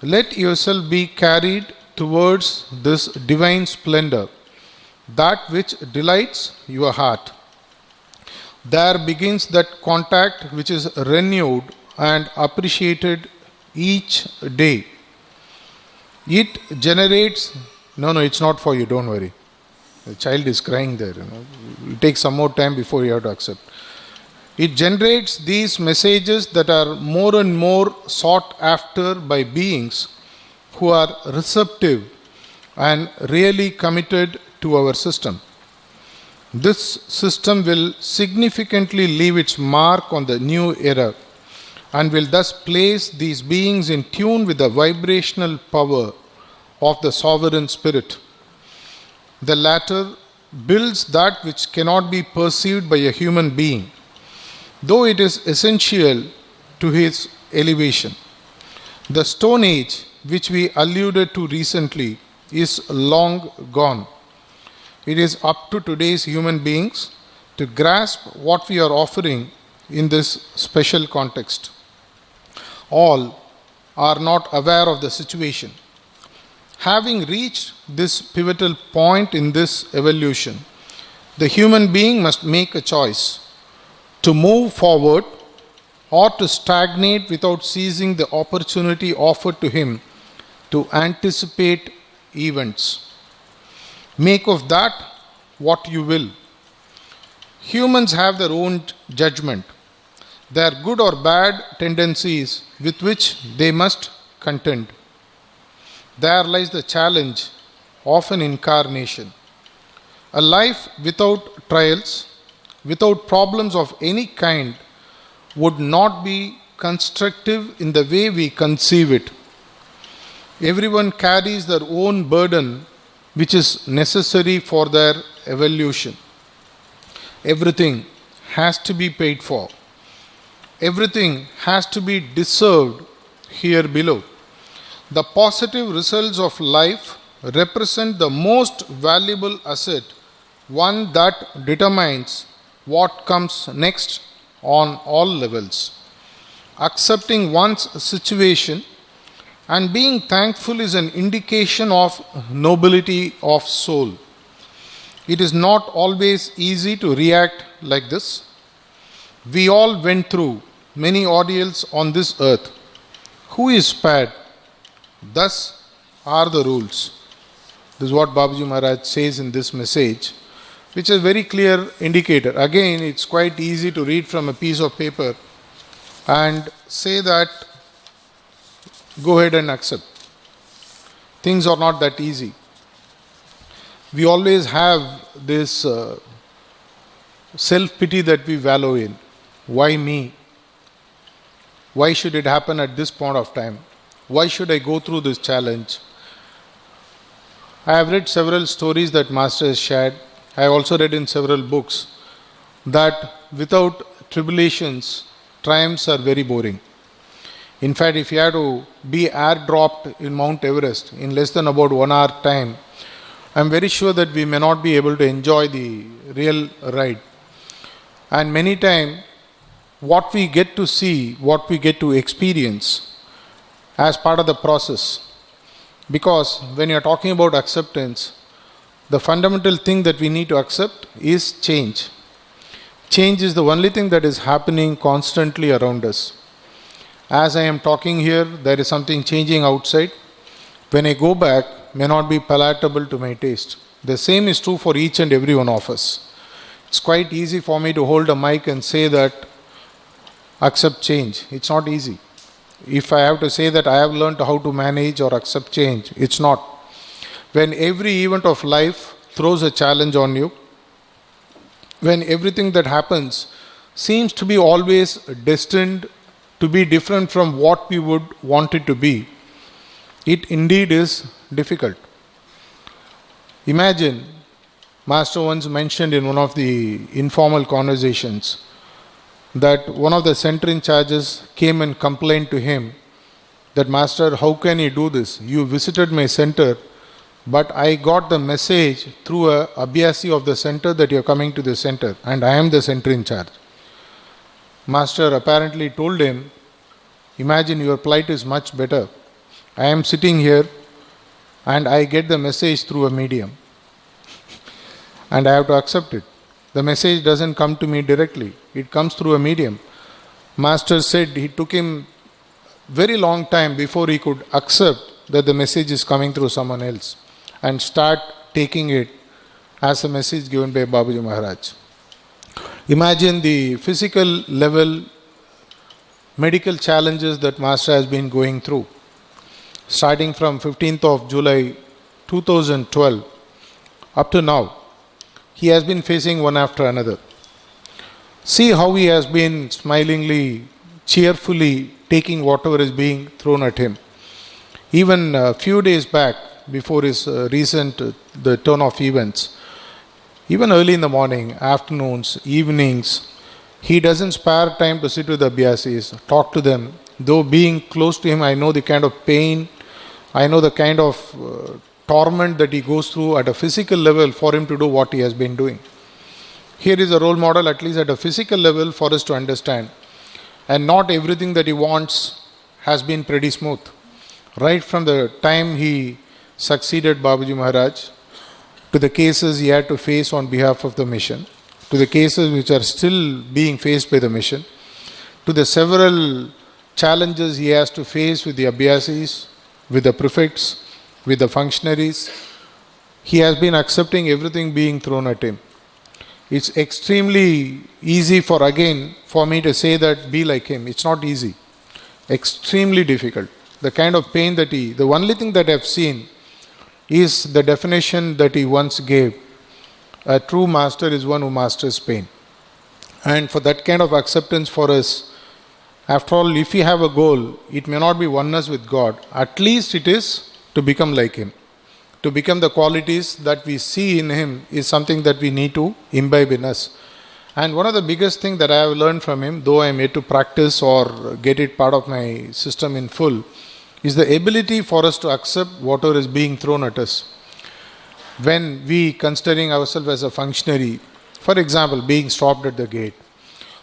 let yourself be carried towards this divine splendor, that which delights your heart. There begins that contact which is renewed and appreciated each day. It generates, no, it's not for you, don't worry. The child is crying there. It will take some more time before you have to accept. It generates these messages that are more and more sought after by beings who are receptive and really committed to our system. This system will significantly leave its mark on the new era and will thus place these beings in tune with the vibrational power of the sovereign spirit. The latter builds that which cannot be perceived by a human being, though it is essential to his elevation. The Stone Age, which we alluded to recently, is long gone. It is up to today's human beings to grasp what we are offering in this special context. All are not aware of the situation. Having reached this pivotal point in this evolution, the human being must make a choice to move forward or to stagnate without seizing the opportunity offered to him to anticipate events. Make of that what you will. Humans have their own judgment, their good or bad tendencies with which they must contend. There lies the challenge of an incarnation. A life without trials, without problems of any kind, would not be constructive in the way we conceive it. Everyone carries their own burden, which is necessary for their evolution. Everything has to be paid for. Everything has to be deserved here below. The positive results of life represent the most valuable asset, one that determines what comes next on all levels. Accepting one's situation and being thankful is an indication of nobility of soul. It is not always easy to react like this. We all went through many ordeals on this earth. Who is spared? Thus are the rules. This is what Babaji Maharaj says in this message, which is a very clear indicator. Again, it's quite easy to read from a piece of paper and say that go ahead and accept. Things are not that easy. We always have this self-pity that we wallow in. Why me? Why should it happen at this point of time? Why should I go through this challenge? I have read several stories that Master has shared. I have also read in several books that without tribulations, triumphs are very boring. In fact, if you have to be airdropped in Mount Everest in less than about 1 hour time, I am very sure that we may not be able to enjoy the real ride. And many times, what we get to see, what we get to experience as part of the process. Because when you are talking about acceptance, the fundamental thing that we need to accept is change. Change is the only thing that is happening constantly around us. As I am talking here, there is something changing outside. When I go back, may not be palatable to my taste. The same is true for each and every one of us. It's quite easy for me to hold a mic and say that accept change. It's not easy. If I have to say that I have learned how to manage or accept change, it's not. When every event of life throws a challenge on you, when everything that happens seems to be always destined to be different from what we would want it to be, it indeed is difficult. Imagine, Master once mentioned in one of the informal conversations that one of the center in charges came and complained to him that, Master, how can you do this? You visited my center, but I got the message through a abhyasi of the center that you are coming to the center and I am the center in charge. Master apparently told him, imagine your plight is much better. I am sitting here and I get the message through a medium and I have to accept it. The message doesn't come to me directly. It comes through a medium. Master said he took him very long time before he could accept that the message is coming through someone else and start taking it as a message given by Babaji Maharaj. Imagine the physical level medical challenges that Master has been going through. Starting from 15th of July 2012 up to now, he has been facing one after another. See how he has been smilingly, cheerfully taking whatever is being thrown at him. Even a few days back, before his the turn of events, even early in the morning, afternoons, evenings, he doesn't spare time to sit with the abhyasis, talk to them. Though being close to him, I know the kind of pain, I know the kind of torment that he goes through at a physical level for him to do what he has been doing. Here is a role model, at least at a physical level, for us to understand. And not everything that he wants has been pretty smooth. Right from the time he succeeded Babaji Maharaj, to the cases he had to face on behalf of the mission, to the cases which are still being faced by the mission, to the several challenges he has to face with the Abhyasis, with the prefects, with the functionaries. He has been accepting everything being thrown at him. It's extremely easy for me to say that be like him. It's not easy. Extremely difficult. The kind of pain that the only thing that I've seen is the definition that he once gave. A true master is one who masters pain. And for that kind of acceptance for us, after all, if we have a goal, it may not be oneness with God. At least it is to become like him. To become the qualities that we see in him is something that we need to imbibe in us. And one of the biggest things that I have learned from him, though I am yet to practice or get it part of my system in full, is the ability for us to accept whatever is being thrown at us. When we considering ourselves as a functionary, for example, being stopped at the gate,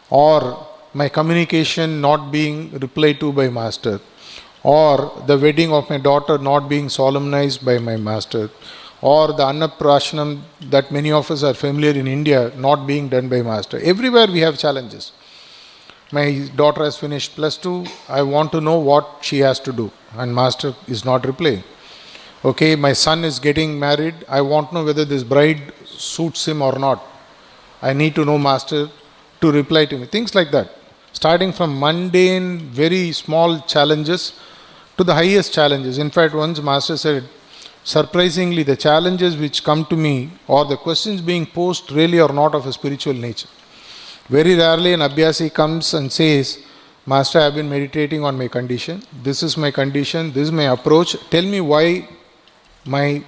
or my communication not being replied to by master, or the wedding of my daughter not being solemnized by my master, or the Annaprashanam that many of us are familiar in India not being done by master. Everywhere we have challenges. My daughter has finished plus 2, I want to know what she has to do, and master is not replying. Okay, my son is getting married, I want to know whether this bride suits him or not. I need to know master to reply to me. Things like that. Starting from mundane, very small challenges to the highest challenges. In fact, once master said, surprisingly, the challenges which come to me or the questions being posed really are not of a spiritual nature. Very rarely an Abhyasi comes and says, Master, I have been meditating on my condition. This is my condition. This is my approach. Tell me why my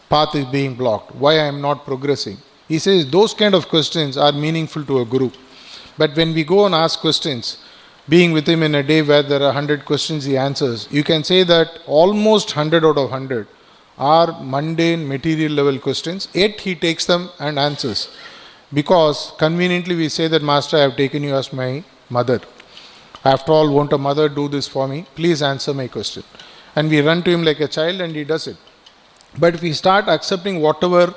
path is being blocked. Why I am not progressing. He says those kind of questions are meaningful to a guru. But when we go and ask questions, being with him in a day where there are 100 questions he answers, you can say that almost 100 out of 100 are mundane material level questions, yet he takes them and answers. Because conveniently we say that, Master, I have taken you as my mother. After all, won't a mother do this for me? Please answer my question. And we run to him like a child and he does it. But if we start accepting whatever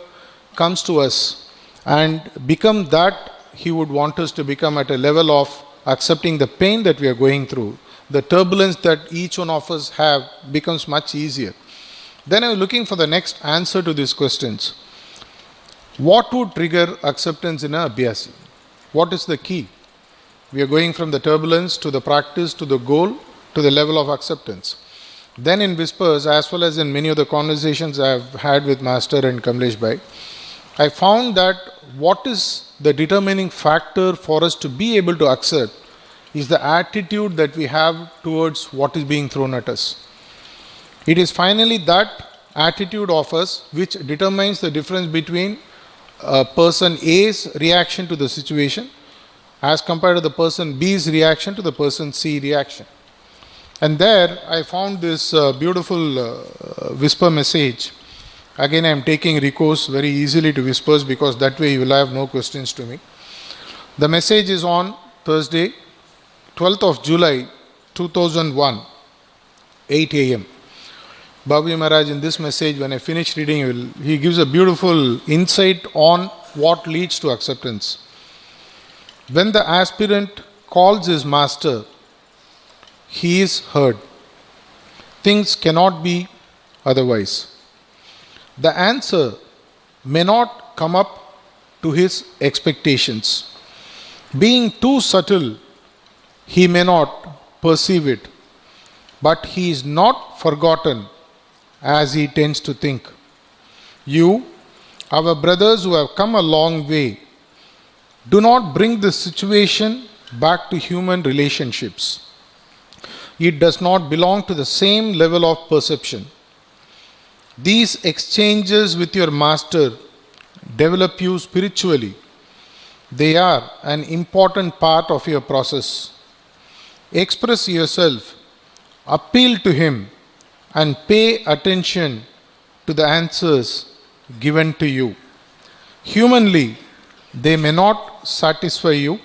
comes to us and become that he would want us to become at a level of accepting the pain that we are going through, the turbulence that each one of us have becomes much easier. Then I'm looking for the next answer to these questions. What would trigger acceptance in a Abhyasi? What is the key? We are going from the turbulence to the practice to the goal to the level of acceptance. Then in whispers, as well as in many of the conversations I have had with Master and Kamlesh Bhai, I found that what is the determining factor for us to be able to accept is the attitude that we have towards what is being thrown at us. It is finally that attitude of us which determines the difference between person A's reaction to the situation as compared to the person B's reaction to the person C reaction. And there I found this beautiful whisper message. Again, I am taking recourse very easily to whispers because that way you will have no questions to me. The message is on Thursday, 12th of July, 2001, 8 a.m. Babaji Maharaj in this message, when I finish reading, he gives a beautiful insight on what leads to acceptance. When the aspirant calls his master, he is heard. Things cannot be otherwise. The answer may not come up to his expectations. Being too subtle, he may not perceive it, but he is not forgotten as he tends to think. You, our brothers who have come a long way, do not bring this situation back to human relationships. It does not belong to the same level of perception. These exchanges with your master develop you spiritually. They are an important part of your process. Express yourself, appeal to him, and pay attention to the answers given to you. Humanly, they may not satisfy you,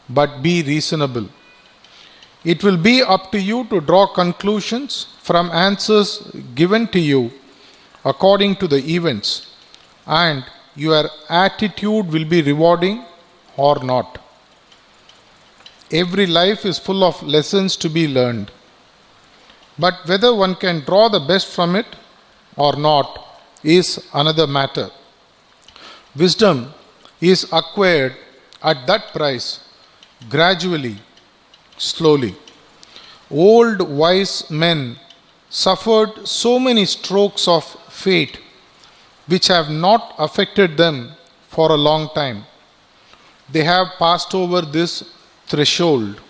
but be reasonable. It will be up to you to draw conclusions from answers given to you according to the events, and your attitude will be rewarding or not. Every life is full of lessons to be learned, but whether one can draw the best from it or not is another matter. Wisdom is acquired at that price, gradually, slowly. Old wise men suffered so many strokes of fate which have not affected them for a long time. They have passed over this threshold.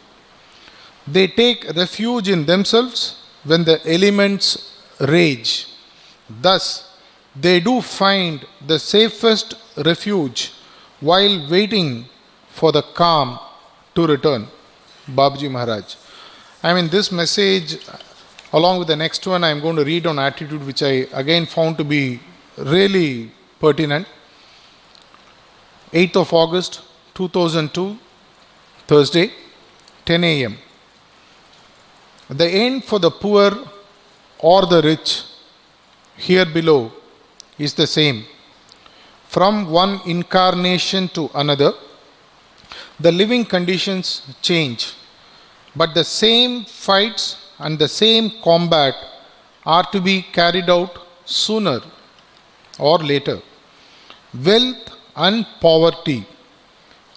They take refuge in themselves when the elements rage. Thus, they do find the safest refuge while waiting for the calm to return. Babaji Maharaj. This message, along with the next one, I am going to read on attitude, which I again found to be really pertinent. 8th of August 2002, Thursday, 10 a.m. The end for the poor or the rich here below is the same. From one incarnation to another, the living conditions change, but the same fights and the same combat are to be carried out sooner or later. Wealth and poverty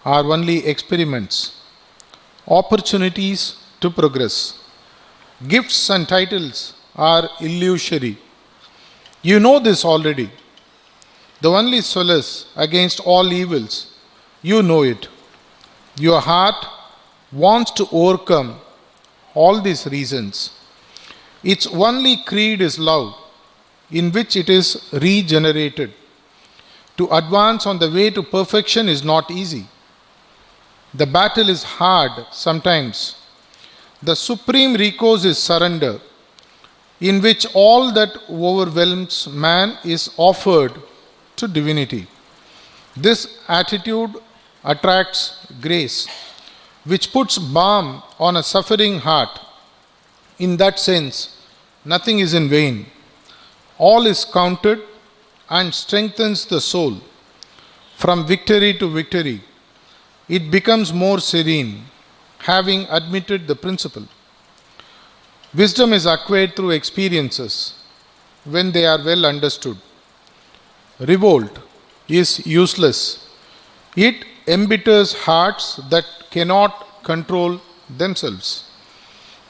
are only experiments, opportunities to progress. Gifts and titles are illusory. You know this already. The only solace against all evils, you know it. Your heart wants to overcome all these reasons. Its only creed is love, in which it is regenerated. To advance on the way to perfection is not easy. The battle is hard sometimes. The supreme recourse is surrender, in which all that overwhelms man is offered to divinity. This attitude attracts grace, which puts balm on a suffering heart. In that sense, nothing is in vain. All is counted and strengthens the soul. From victory to victory, it becomes more serene, having admitted the principle. Wisdom is acquired through experiences when they are well understood. Revolt is useless. It embitters hearts that cannot control themselves.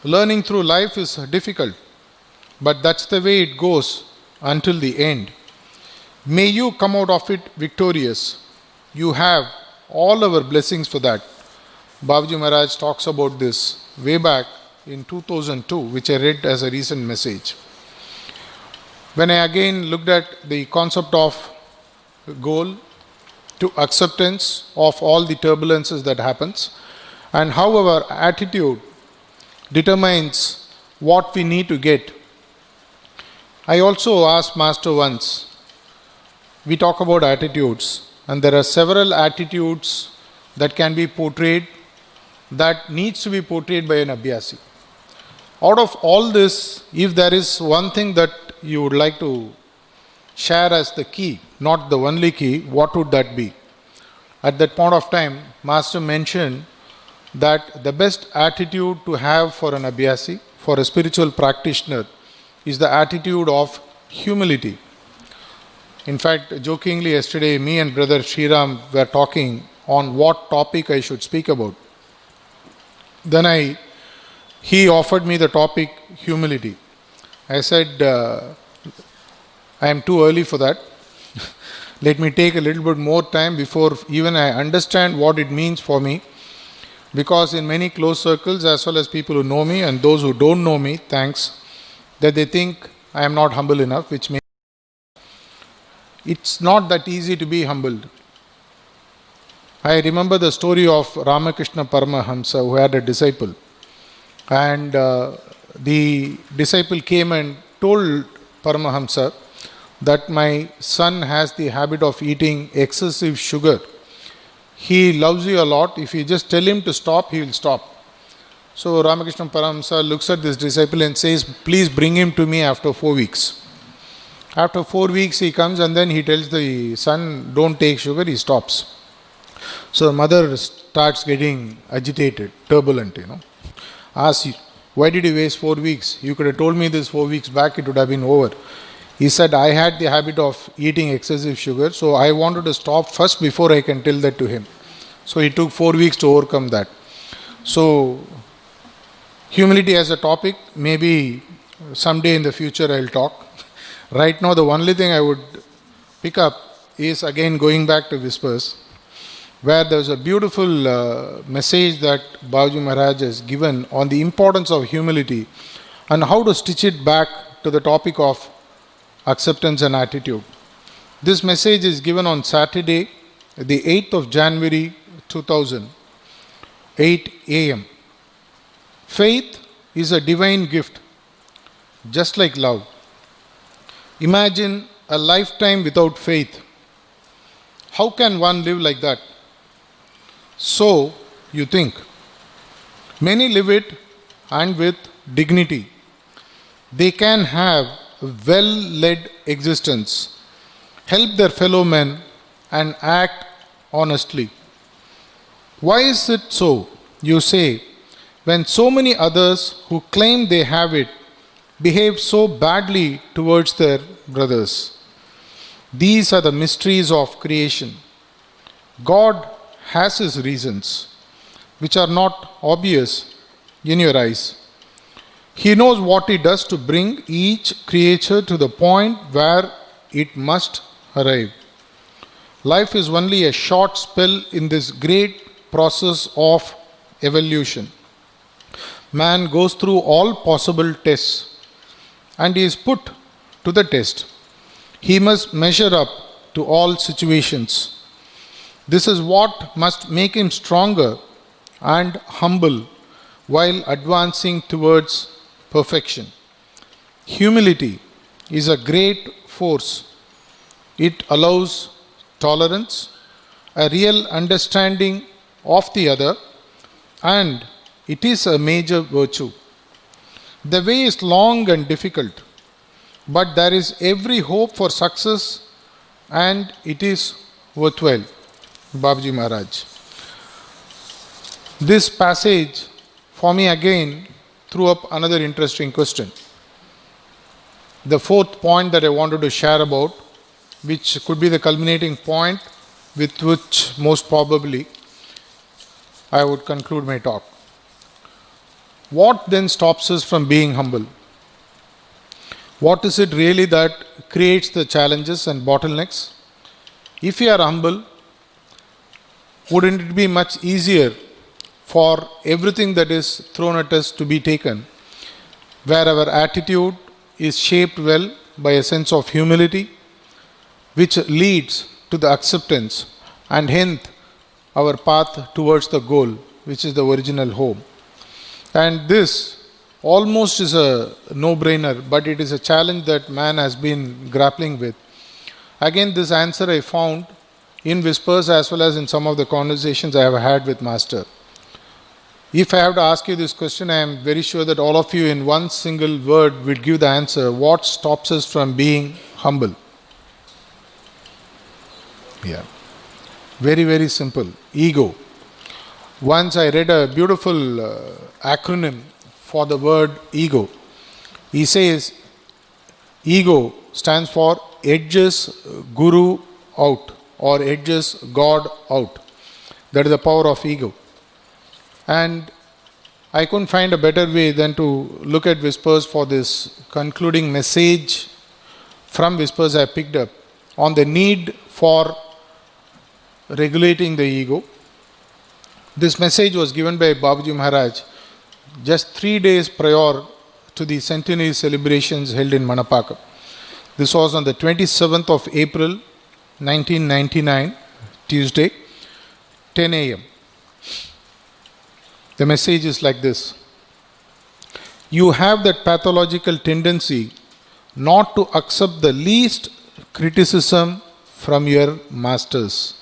Learning through life is difficult, but that's the way it goes until the end. May you come out of it victorious. You have all our blessings for that. Babaji Maharaj talks about this way back in 2002, which I read as a recent message. When I again looked at the concept of goal to acceptance of all the turbulences that happens, and how our attitude determines what we need to get. I also asked Master once, we talk about attitudes, and there are several attitudes that can be portrayed, that needs to be portrayed by an Abhyasi. Out of all this, if there is one thing that you would like to share as the key, not the only key, what would that be? At that point of time, Master mentioned that the best attitude to have for an Abhyasi, for a spiritual practitioner, is the attitude of humility. In fact, jokingly yesterday, me and Brother Sriram were talking on what topic I should speak about. Then he offered me the topic humility. I said, I am too early for that. Let me take a little bit more time before even I understand what it means for me. Because in many close circles, as well as people who know me and those who don't know me, thanks, that they think I am not humble enough, which means it's not that easy to be humbled. I remember the story of Ramakrishna Paramahamsa, who had a disciple. And the disciple came and told Paramahamsa that my son has the habit of eating excessive sugar. He loves you a lot. If you just tell him to stop, he will stop. So Ramakrishna Paramahamsa looks at this disciple and says, please bring him to me after 4 weeks. After 4 weeks he comes and then he tells the son, don't take sugar, he stops. So the mother starts getting agitated, turbulent, Asks, why did you waste 4 weeks? You could have told me this 4 weeks back, it would have been over. He said, I had the habit of eating excessive sugar, so I wanted to stop first before I can tell that to him. So it took 4 weeks to overcome that. So humility as a topic, maybe someday in the future I'll talk. Right now the only thing I would pick up is again going back to Whispers, where there's a beautiful message that Babaji Maharaj has given on the importance of humility and how to stitch it back to the topic of acceptance and attitude. This message is given on Saturday, the 8th of January 2000, 8 a.m. Faith is a divine gift, just like love. Imagine a lifetime without faith. How can one live like that? So, you think. Many live it and with dignity. They can have a well-led existence, help their fellow men and act honestly. Why is it so, you say, when so many others who claim they have it behave so badly towards their brothers? These are the mysteries of creation. God has his reasons, which are not obvious in your eyes. He knows what he does to bring each creature to the point where it must arrive. Life is only a short spell in this great process of evolution. Man goes through all possible tests and he is put to the test. He must measure up to all situations. This is what must make him stronger and humble while advancing towards perfection. Humility is a great force. It allows tolerance, a real understanding of the other, and it is a major virtue. The way is long and difficult, but there is every hope for success and it is worthwhile. Babaji Maharaj. This passage for me again threw up another interesting question. The fourth point that I wanted to share about, which could be the culminating point with which most probably I would conclude my talk. What then stops us from being humble? What is it really that creates the challenges and bottlenecks? If we are humble, wouldn't it be much easier for everything that is thrown at us to be taken, where our attitude is shaped well by a sense of humility, which leads to the acceptance and hence our path towards the goal, which is the original home. And this almost is a no-brainer, but it is a challenge that man has been grappling with. Again, this answer I found in Whispers as well as in some of the conversations I have had with Master. If I have to ask you this question, I am very sure that all of you in one single word will give the answer. What stops us from being humble? Yeah. Very, very simple. Ego. Once I read a beautiful acronym for the word ego. He says, ego stands for edges Guru out or edges God out. That is the power of ego. And I couldn't find a better way than to look at Whispers for this concluding message from Whispers I picked up on the need for regulating the ego. This message was given by Babaji Maharaj just 3 days prior to the centenary celebrations held in Manapakam. This was on the 27th of April 1999, Tuesday, 10 a.m. The message is like this. You have that pathological tendency not to accept the least criticism from your masters.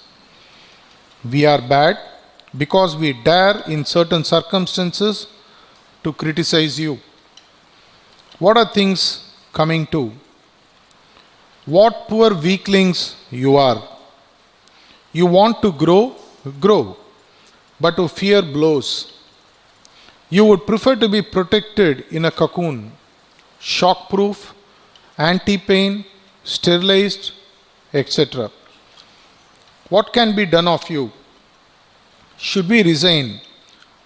We are bad because we dare in certain circumstances to criticize you. What are things coming to? What poor weaklings you are. You want to grow, grow, but to fear blows. You would prefer to be protected in a cocoon, shock-proof, anti-pain, sterilized, etc. What can be done of you? Should we resign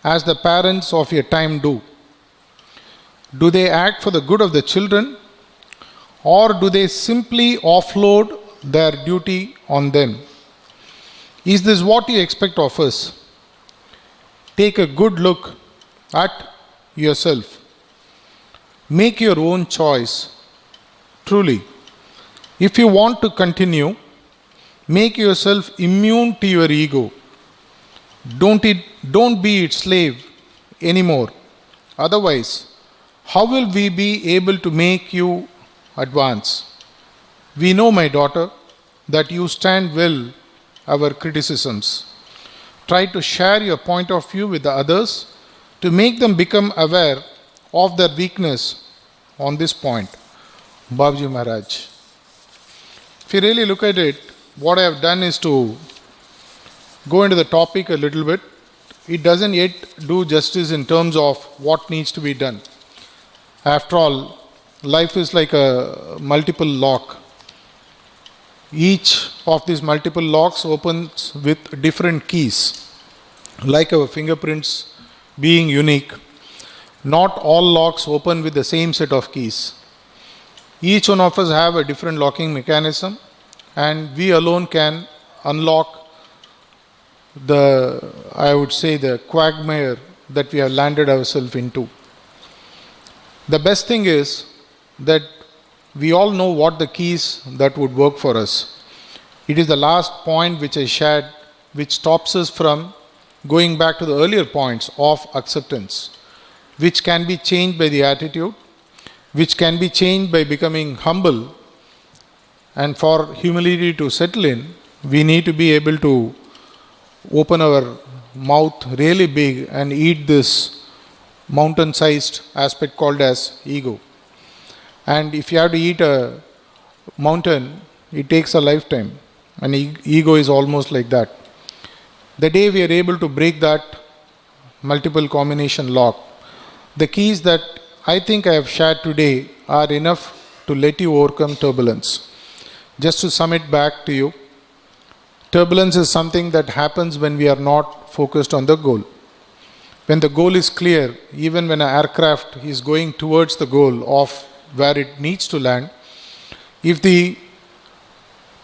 as the parents of your time do? Do they act for the good of the children, or do they simply offload their duty on them? Is this what you expect of us? Take a good look at yourself. Make your own choice. Truly, if you want to continue, make yourself immune to your ego. Don't be its slave anymore. Otherwise, how will we be able to make you advance? We know, my daughter, that you stand well our criticisms. Try to share your point of view with the others to make them become aware of their weakness on this point. Babaji Maharaj. If you really look at it, what I have done is to go into the topic a little bit. It doesn't yet do justice in terms of what needs to be done. After all, life is like a multiple lock. Each of these multiple locks opens with different keys. Like our fingerprints being unique, not all locks open with the same set of keys. Each one of us have a different locking mechanism, and we alone can unlock the quagmire that we have landed ourselves into. The best thing is that we all know what the keys that would work for us. It is the last point which I shared which stops us from going back to the earlier points of acceptance, which can be changed by the attitude, which can be changed by becoming humble. And for humility to settle in, we need to be able to open our mouth really big and eat this mountain-sized aspect called as ego. And if you have to eat a mountain, it takes a lifetime. And ego is almost like that. The day we are able to break that multiple combination lock, the keys that I think I have shared today are enough to let you overcome turbulence. Just to sum it back to you, turbulence is something that happens when we are not focused on the goal. When the goal is clear, even when an aircraft is going towards the goal of where it needs to land, if the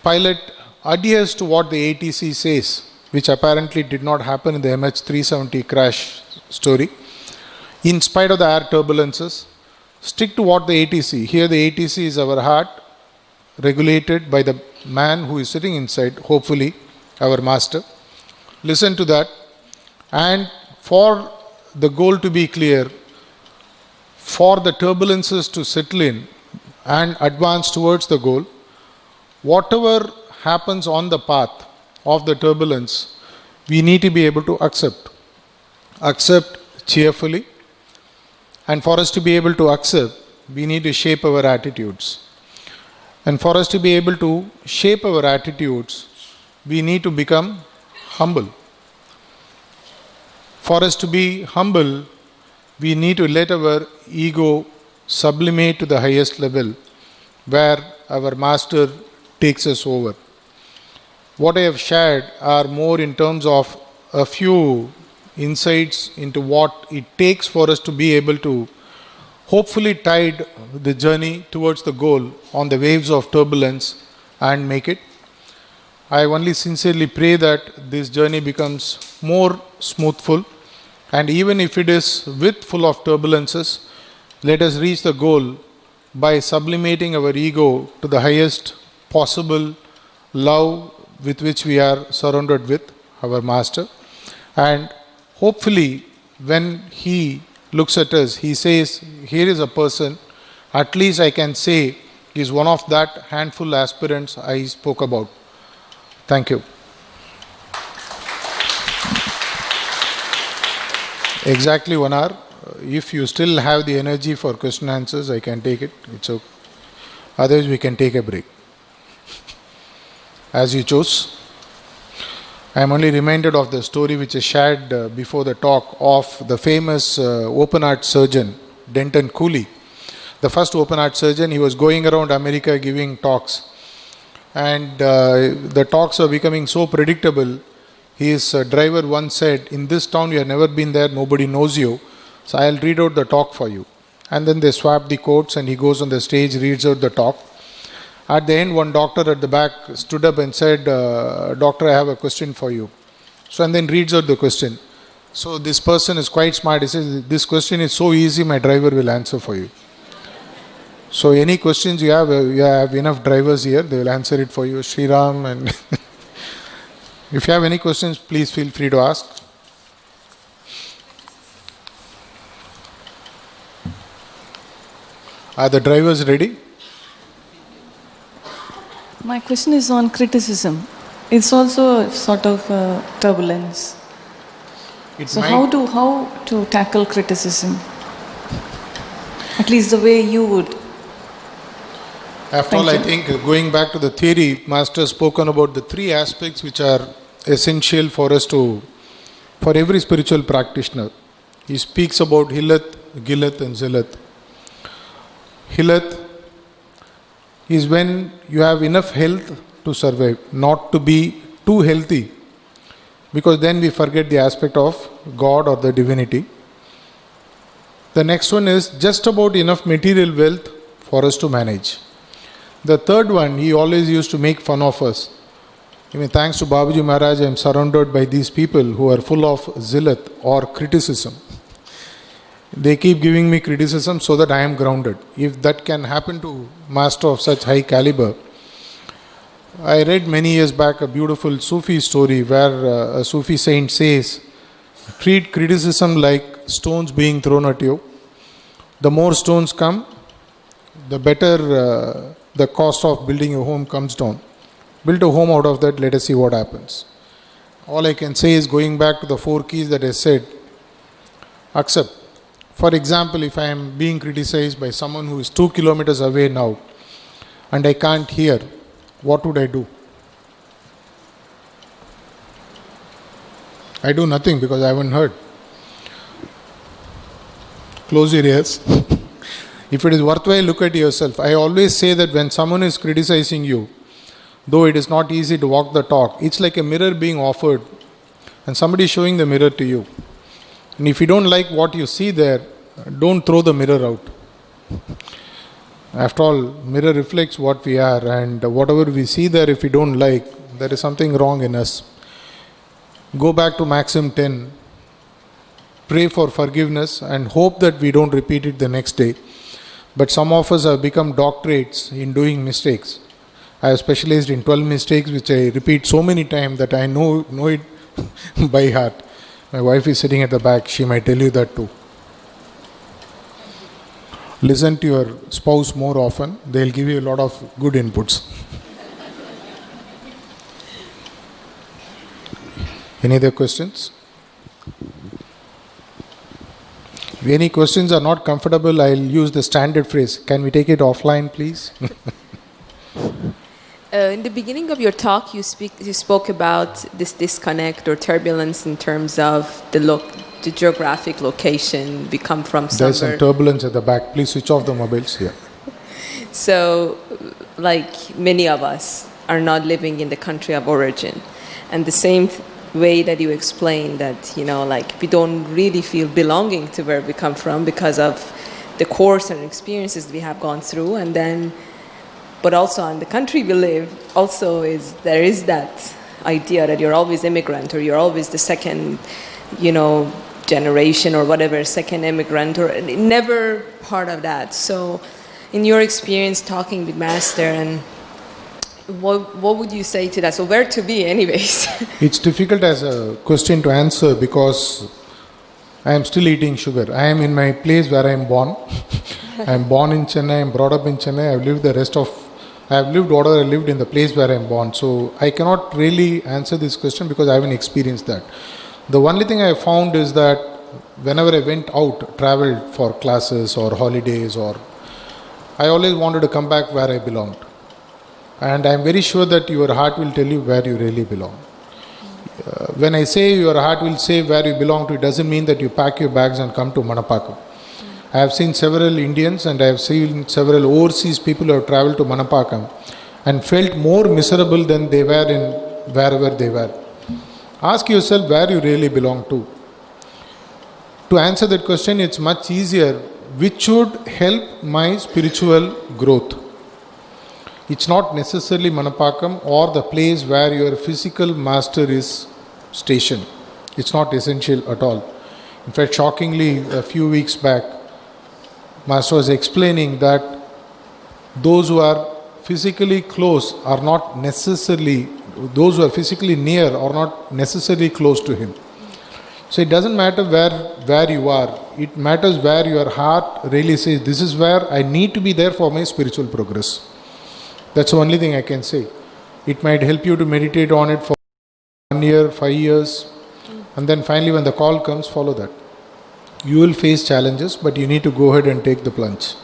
pilot adheres to what the ATC says, which apparently did not happen in the MH370 crash story, in spite of the air turbulences, stick to what the ATC. Here the ATC is our heart, regulated by the man who is sitting inside, hopefully our master. Listen to that, and for the goal to be clear, for the turbulences to settle in and advance towards the goal, whatever happens on the path of the turbulence, we need to be able to accept. Accept cheerfully. And for us to be able to accept, we need to shape our attitudes. And for us to be able to shape our attitudes, we need to become humble. For us to be humble, we need to let our ego sublimate to the highest level where our master takes us over. What I have shared are more in terms of a few insights into what it takes for us to be able to hopefully tide the journey towards the goal on the waves of turbulence and make it. I only sincerely pray that this journey becomes more smoothful, and even if it is with full of turbulences, let us reach the goal by sublimating our ego to the highest possible love with which we are surrounded with our master. And hopefully when he looks at us, he says, here is a person, at least I can say He is one of that handful aspirants I spoke about. Thank you. Exactly 1 hour. If you still have the energy for question answers, I can take it. It's okay. Otherwise, we can take a break. As you choose. I am only reminded of the story which is shared before the talk of the famous open heart surgeon, Denton Cooley. The first open heart surgeon, he was going around America giving talks. And the talks are becoming so predictable. His driver once said, in this town you have never been there, nobody knows you. So I'll read out the talk for you. And then they swap the quotes and he goes on the stage, reads out the talk. At the end, one doctor at the back stood up and said, Doctor, I have a question for you. So and then reads out the question. So this person is quite smart. He says, this question is so easy, my driver will answer for you. So any questions you have enough drivers here, they will answer it for you. Sriram and if you have any questions, please feel free to ask. Are the drivers ready? My question is on criticism. It's also a sort of turbulence. How to tackle criticism? At least the way you would. After all, I think going back to the theory, Master has spoken about the 3 aspects which are essential for every spiritual practitioner. He speaks about Hilath, Gilath and Zilath. Hilath is when you have enough health to survive, not to be too healthy, because then we forget the aspect of God or the divinity. The next one is just about enough material wealth for us to manage. The third one, he always used to make fun of us. Thanks to Babaji Maharaj, I am surrounded by these people who are full of zilath or criticism. They keep giving me criticism so that I am grounded. If that can happen to master of such high caliber. I read many years back a beautiful Sufi story where a Sufi saint says, treat criticism like stones being thrown at you. The more stones come, the better the cost of building a home comes down. Build a home out of that, let us see what happens. All I can say is, going back to the 4 keys that I said, accept. For example, if I am being criticized by someone who is 2 kilometers away now and I can't hear, what would I do? I do nothing because I haven't heard. Close your ears. If it is worthwhile, look at yourself. I always say that when someone is criticizing you, though it is not easy to walk the talk, it's like a mirror being offered and somebody is showing the mirror to you. And if you don't like what you see there, don't throw the mirror out. After all, mirror reflects what we are, and whatever we see there, if we don't like, there is something wrong in us. Go back to Maxim 10. Pray for forgiveness and hope that we don't repeat it the next day. But some of us have become doctorates in doing mistakes. I have specialized in 12 mistakes which I repeat so many times that I know it by heart. My wife is sitting at the back, she might tell you that too. Listen to your spouse more often, they'll give you a lot of good inputs. Any other questions? If any questions are not comfortable, I'll use the standard phrase. Can we take it offline, please? In the beginning of your talk, you spoke about this disconnect or turbulence in terms of the geographic location. We come from somewhere. There's some turbulence at the back. Please switch off the mobiles here. So, like many of us are not living in the country of origin. And the same way that you explained that, we don't really feel belonging to where we come from because of the course and experiences we have gone through. And then, but also in the country we live, there is that idea that you're always immigrant or you're always the second, generation or whatever, second immigrant, or never part of that. So in your experience talking with Master, and what would you say to that? So where to be anyways? It's difficult as a question to answer because I am still eating sugar. I am in my place where I am born. I'm born in Chennai, I'm brought up in Chennai, I've lived whatever I lived in the place where I'm born. So I cannot really answer this question because I haven't experienced that. The only thing I found is that whenever I went out, traveled for classes or holidays, I always wanted to come back where I belonged. And I'm very sure that your heart will tell you where you really belong. When I say your heart will say where you belong to, it doesn't mean that you pack your bags and come to Manapakam. I have seen several Indians and I have seen several overseas people who have traveled to Manapakam and felt more miserable than they were in wherever they were. Ask yourself where you really belong to. To answer that question, it's much easier. Which should help my spiritual growth? It's not necessarily Manapakam or the place where your physical master is stationed. It's not essential at all. In fact, shockingly, a few weeks back, Master was explaining that those who are physically close are not necessarily, those who are physically near are not necessarily close to him. So it doesn't matter where you are. It matters where your heart really says, this is where I need to be there for my spiritual progress. That's the only thing I can say. It might help you to meditate on it for 1 year, 5 years, and then finally when the call comes, follow that. You will face challenges, but you need to go ahead and take the plunge.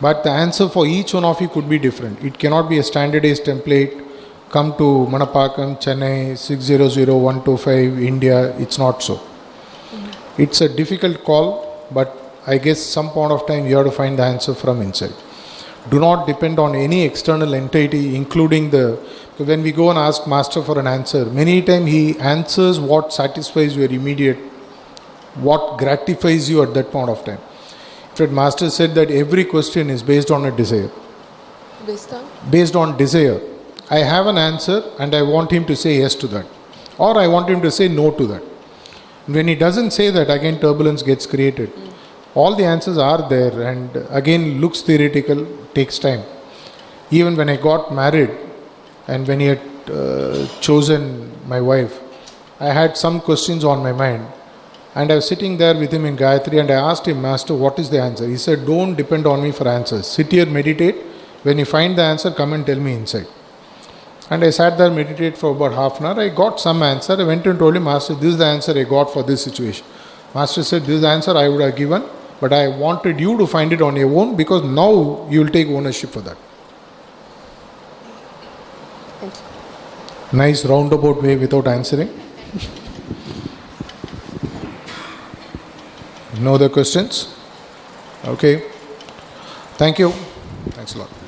But the answer for each one of you could be different. It cannot be a standardized template. Come to Manapakam, Chennai, 600125, India. It's not so. It's a difficult call, but I guess some point of time you have to find the answer from inside. Do not depend on any external entity, including when we go and ask Master for an answer, many times he answers what satisfies your immediate, what gratifies you at that point of time. In fact, Master said that every question is based on a desire. Based on desire. I have an answer and I want him to say yes to that. Or I want him to say no to that. When he doesn't say that, again turbulence gets created. All the answers are there and again looks theoretical, takes time. Even when I got married and when he had chosen my wife, I had some questions on my mind. And I was sitting there with him in Gayatri and I asked him, Master, what is the answer? He said, don't depend on me for answers. Sit here, meditate. When you find the answer, come and tell me inside. And I sat there, meditate for about half an hour. I got some answer. I went and told him, Master, this is the answer I got for this situation. Master said, this is the answer I would have given, but I wanted you to find it on your own because now you will take ownership for that. Thank you. Nice roundabout way without answering. No other questions? Okay. Thank you. Thanks a lot.